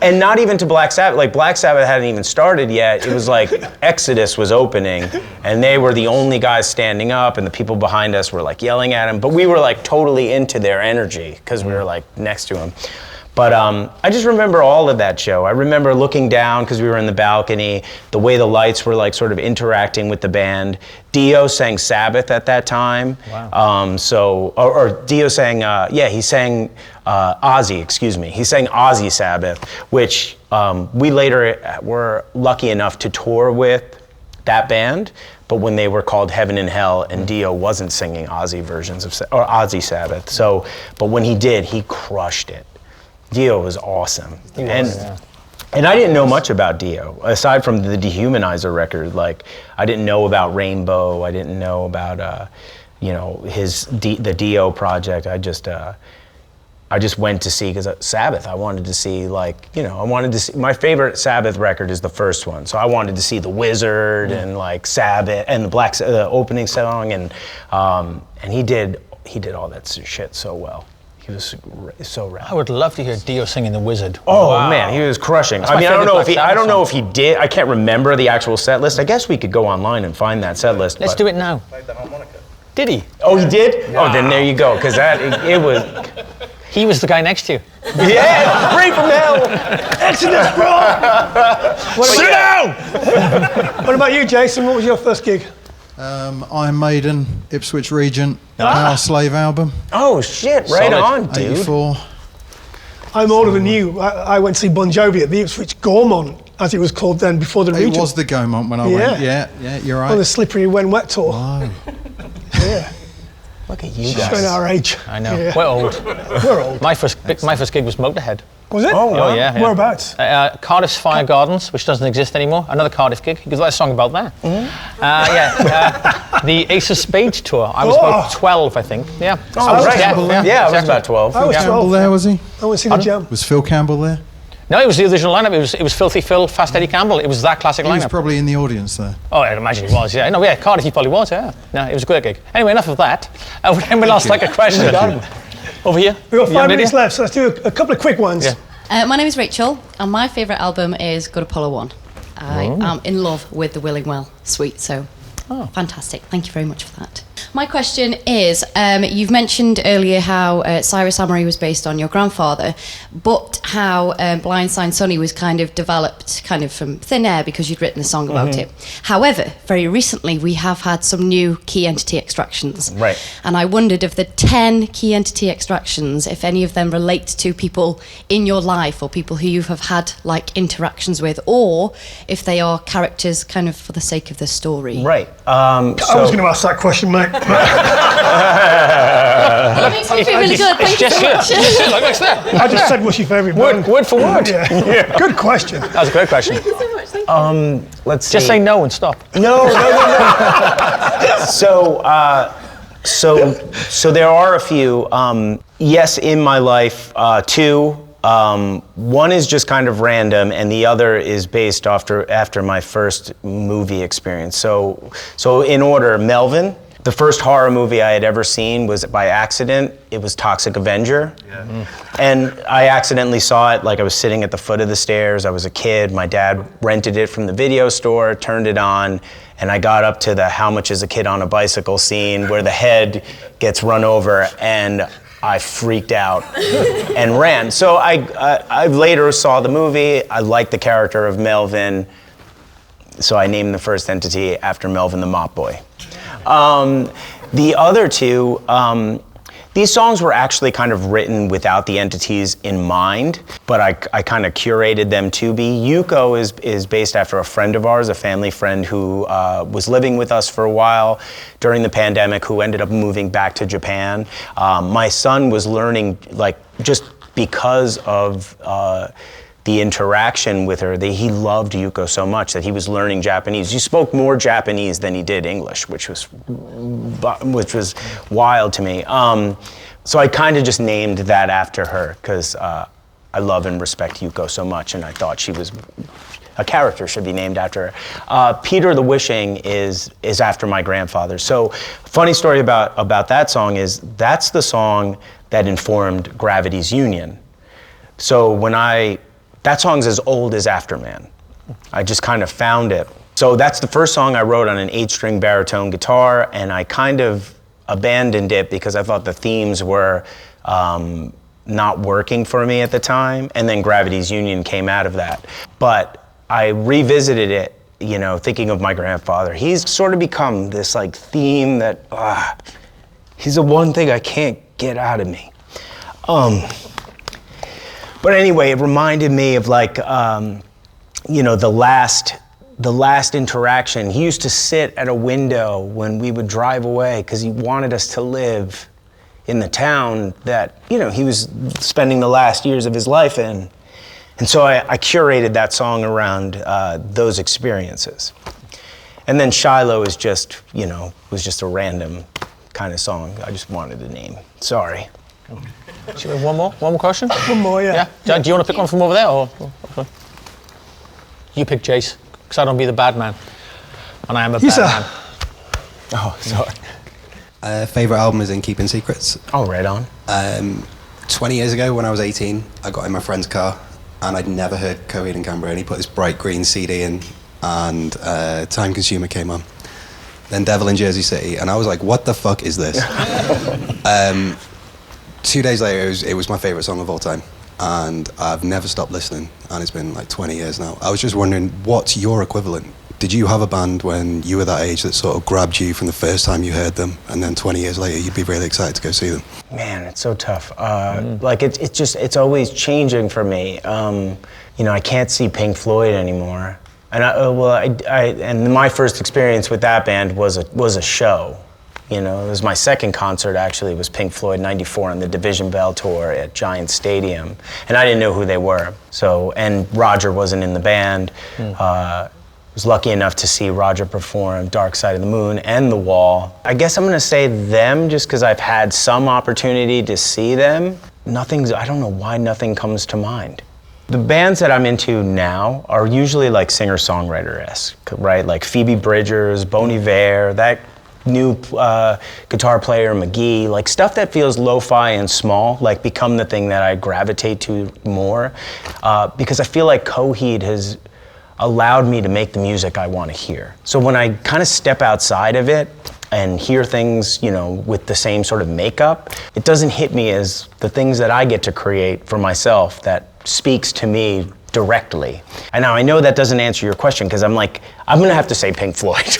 And not even to Black Sabbath. Like Black Sabbath hadn't even started yet. It was like Exodus was opening, and they were the only guys standing up, and the people behind us were like yelling at him. But we were like totally into their energy because we were like next to him. But I just remember all of that show. I remember looking down because we were in the balcony, the way the lights were like sort of interacting with the band. Dio sang Sabbath at that time. Wow. Or Dio sang, he sang Ozzy, excuse me. He sang Ozzy Sabbath, which we later were lucky enough to tour with that band. But when they were called Heaven and Hell, and Dio wasn't singing Ozzy versions of Ozzy Sabbath. So, but when he did, he crushed it. Dio was awesome. And I didn't know much about Dio, aside from the Dehumanizer record. Like, I didn't know about Rainbow. I didn't know about, the Dio project. I just went to see, because Sabbath, I wanted to see my favorite Sabbath record is the first one. So I wanted to see The Wizard and like Sabbath and the opening song, and he did all that shit so well. He was so rad. I would love to hear Dio singing The Wizard. Oh Wow. man, he was crushing. That's I my mean, I don't favorite know if Black he, I Sabbath don't know song. if he did. I can't remember the actual set list. I guess we could go online and find that set list. Let's do it now. Did he? Oh, he did? Wow. Oh, then there you go. Because it was. He was the guy next to you. Yeah, free from hell. Exodus, bro! Sit down. What about you, Jason? What was your first gig? Iron Maiden, Ipswich Regent, Power Slave album, Oh shit! Right on, dude. 84. I'm older than you. I went to see Bon Jovi at the Ipswich Gaumont, as it was called then, before the Regent. It was the Gaumont when I Yeah. went. Yeah, you're right. On the Slippery When Wet tour. Wow. Yeah. Look at you Showing guys. our age. I know. Yeah. We're old. We're old. My first gig was Motorhead. Was it? Oh, wow. Yeah. Whereabouts? Cardiff's Fire Gardens, which doesn't exist anymore. Another Cardiff gig. You could write a song about that. The Ace of Spades tour. I was about 12, I think. Yeah. Oh, right. Yeah, I was exactly. about 12. I was Campbell 12. there, was he? I went to see the Jam. Was Phil Campbell there? No, it was the original lineup. It was Filthy Phil, Fast Eddie Campbell. It was that classic He was lineup. probably in the audience there. Oh, I'd imagine he was, yeah. No, yeah, Cardiff, he probably was, yeah. No, it was a great gig. Anyway, enough of that. And we lost like a question. Over here. We've got Young 5 lady. minutes left, so let's do a couple of quick ones. Yeah. My name is Rachel, and my favourite album is Good Apollo 1. I am in love with the Willing Well suite, so fantastic. Thank you very much for that. My question is, you've mentioned earlier how Cyrus Amory was based on your grandfather, but how Blindside Sonny was kind of developed kind of from thin air because you'd written a song about it. However, very recently we have had some new key entity extractions. Right. And I wondered of the 10 key entity extractions, if any of them relate to people in your life or people who you have had like interactions with, or if they are characters kind of for the sake of the story. Right. I was going to ask that question, mate. That makes me feel really good. Thank you so much. I just said, what's your favourite band? Word for word. Yeah. Good question. That was a great question. Thank you so much. Thank you. Let's see. Just say no and stop. No. So there are a few. Yes, in my life, two. One is just kind of random, and the other is based after my first movie experience. So in order, Melvin. The first horror movie I had ever seen was by accident. It was Toxic Avenger. Yeah. And I accidentally saw it, like I was sitting at the foot of the stairs. I was a kid. My dad rented it from the video store, turned it on, and I got up to the how much is a kid on a bicycle scene where the head gets run over, and I freaked out and ran. So I later saw the movie. I liked the character of Melvin, so I named the first entity after Melvin the Mop Boy. The other two, these songs were actually kind of written without the entities in mind, but I kind of curated them to be. Yuko is based after a friend of ours, a family friend who was living with us for a while during the pandemic, who ended up moving back to Japan. My son was learning, like, just because of the interaction with her, he loved Yuko so much that he was learning Japanese. He spoke more Japanese than he did English, which was wild to me. So I kind of just named that after her because I love and respect Yuko so much, and I thought a character should be named after her. Peter the Wishing is after my grandfather. So funny story about that song is that's the song that informed Gravity's Union. So that song's as old as Afterman. I just kind of found it. So that's the first song I wrote on an 8-string baritone guitar, and I kind of abandoned it because I thought the themes were not working for me at the time, and then Gravity's Union came out of that. But I revisited it, thinking of my grandfather. He's sort of become this like theme that, he's the one thing I can't get out of me. But anyway, it reminded me of like, the last interaction. He used to sit at a window when we would drive away because he wanted us to live in the town that, he was spending the last years of his life in. And so I curated that song around those experiences. And then Shiloh is just, was just a random kind of song I just wanted to name. Sorry. Should we have one more question? One more, yeah. Do you want to pick one from over there, or you pick Jace? Because I don't be the bad man, and I am a bad man. Oh, sorry. Favorite album is In Keeping Secrets. Oh, right on. 20 years ago, when I was 18, I got in my friend's car, and I'd never heard Coheed and Cambria, and he put this bright green CD in, and Time Consumer came on. Then Devil in Jersey City, and I was like, what the fuck is this? 2 days later, it was my favourite song of all time, and I've never stopped listening, and it's been like 20 years now. I was just wondering, what's your equivalent? Did you have a band when you were that age that sort of grabbed you from the first time you heard them, and then 20 years later you'd be really excited to go see them? Man, it's so tough. Like it's always changing for me. You know, I can't see Pink Floyd anymore, and and my first experience with that band was a show. You know, it was my second concert actually. It was Pink Floyd '94 on the Division Bell tour at Giant Stadium, and I didn't know who they were. So, and Roger wasn't in the band. Was lucky enough to see Roger perform Dark Side of the Moon and The Wall. I guess I'm gonna say them just because I've had some opportunity to see them. I don't know why nothing comes to mind. The bands that I'm into now are usually like singer-songwriter-esque, right? Like Phoebe Bridgers, Bon Iver, that new guitar player McGee, like stuff that feels lo-fi and small, like become the thing that I gravitate to more. Because I feel like Coheed has allowed me to make the music I want to hear. So when I kind of step outside of it and hear things, you know, with the same sort of makeup, it doesn't hit me as the things that I get to create for myself that speaks to me directly. And now I know that doesn't answer your question because I'm gonna have to say Pink Floyd. It's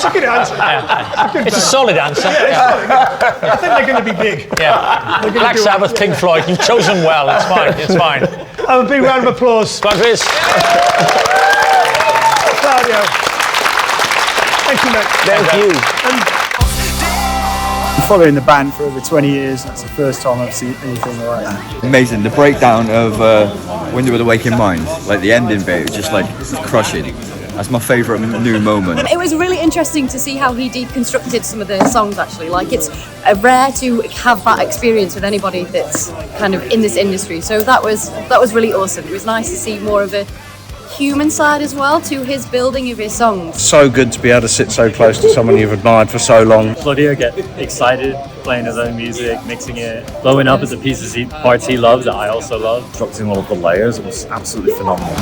a good answer. It's a solid answer. I think they're going to be big. Yeah. Black Sabbath, Pink Floyd, you've chosen well. It's fine. It's fine. Have a big round of applause. Go on, Chris. Claudio. Thank you, mate. Thank you. Following the band for over 20 years, that's the first time I've seen anything like that. Amazing. The breakdown of When You Were Awake in Mind, like the ending bit, was just like crushing. That's my favourite new moment. It was really interesting to see how he deconstructed some of the songs actually. Like it's rare to have that experience with anybody that's kind of in this industry. So that was really awesome. It was nice to see more of a human side as well to his building of his songs. So good to be able to sit so close to someone you've admired for so long. Claudio get excited playing his own music, mixing it, blowing up at the parts he loves that I also love. Dropped in all of the layers, it was absolutely phenomenal.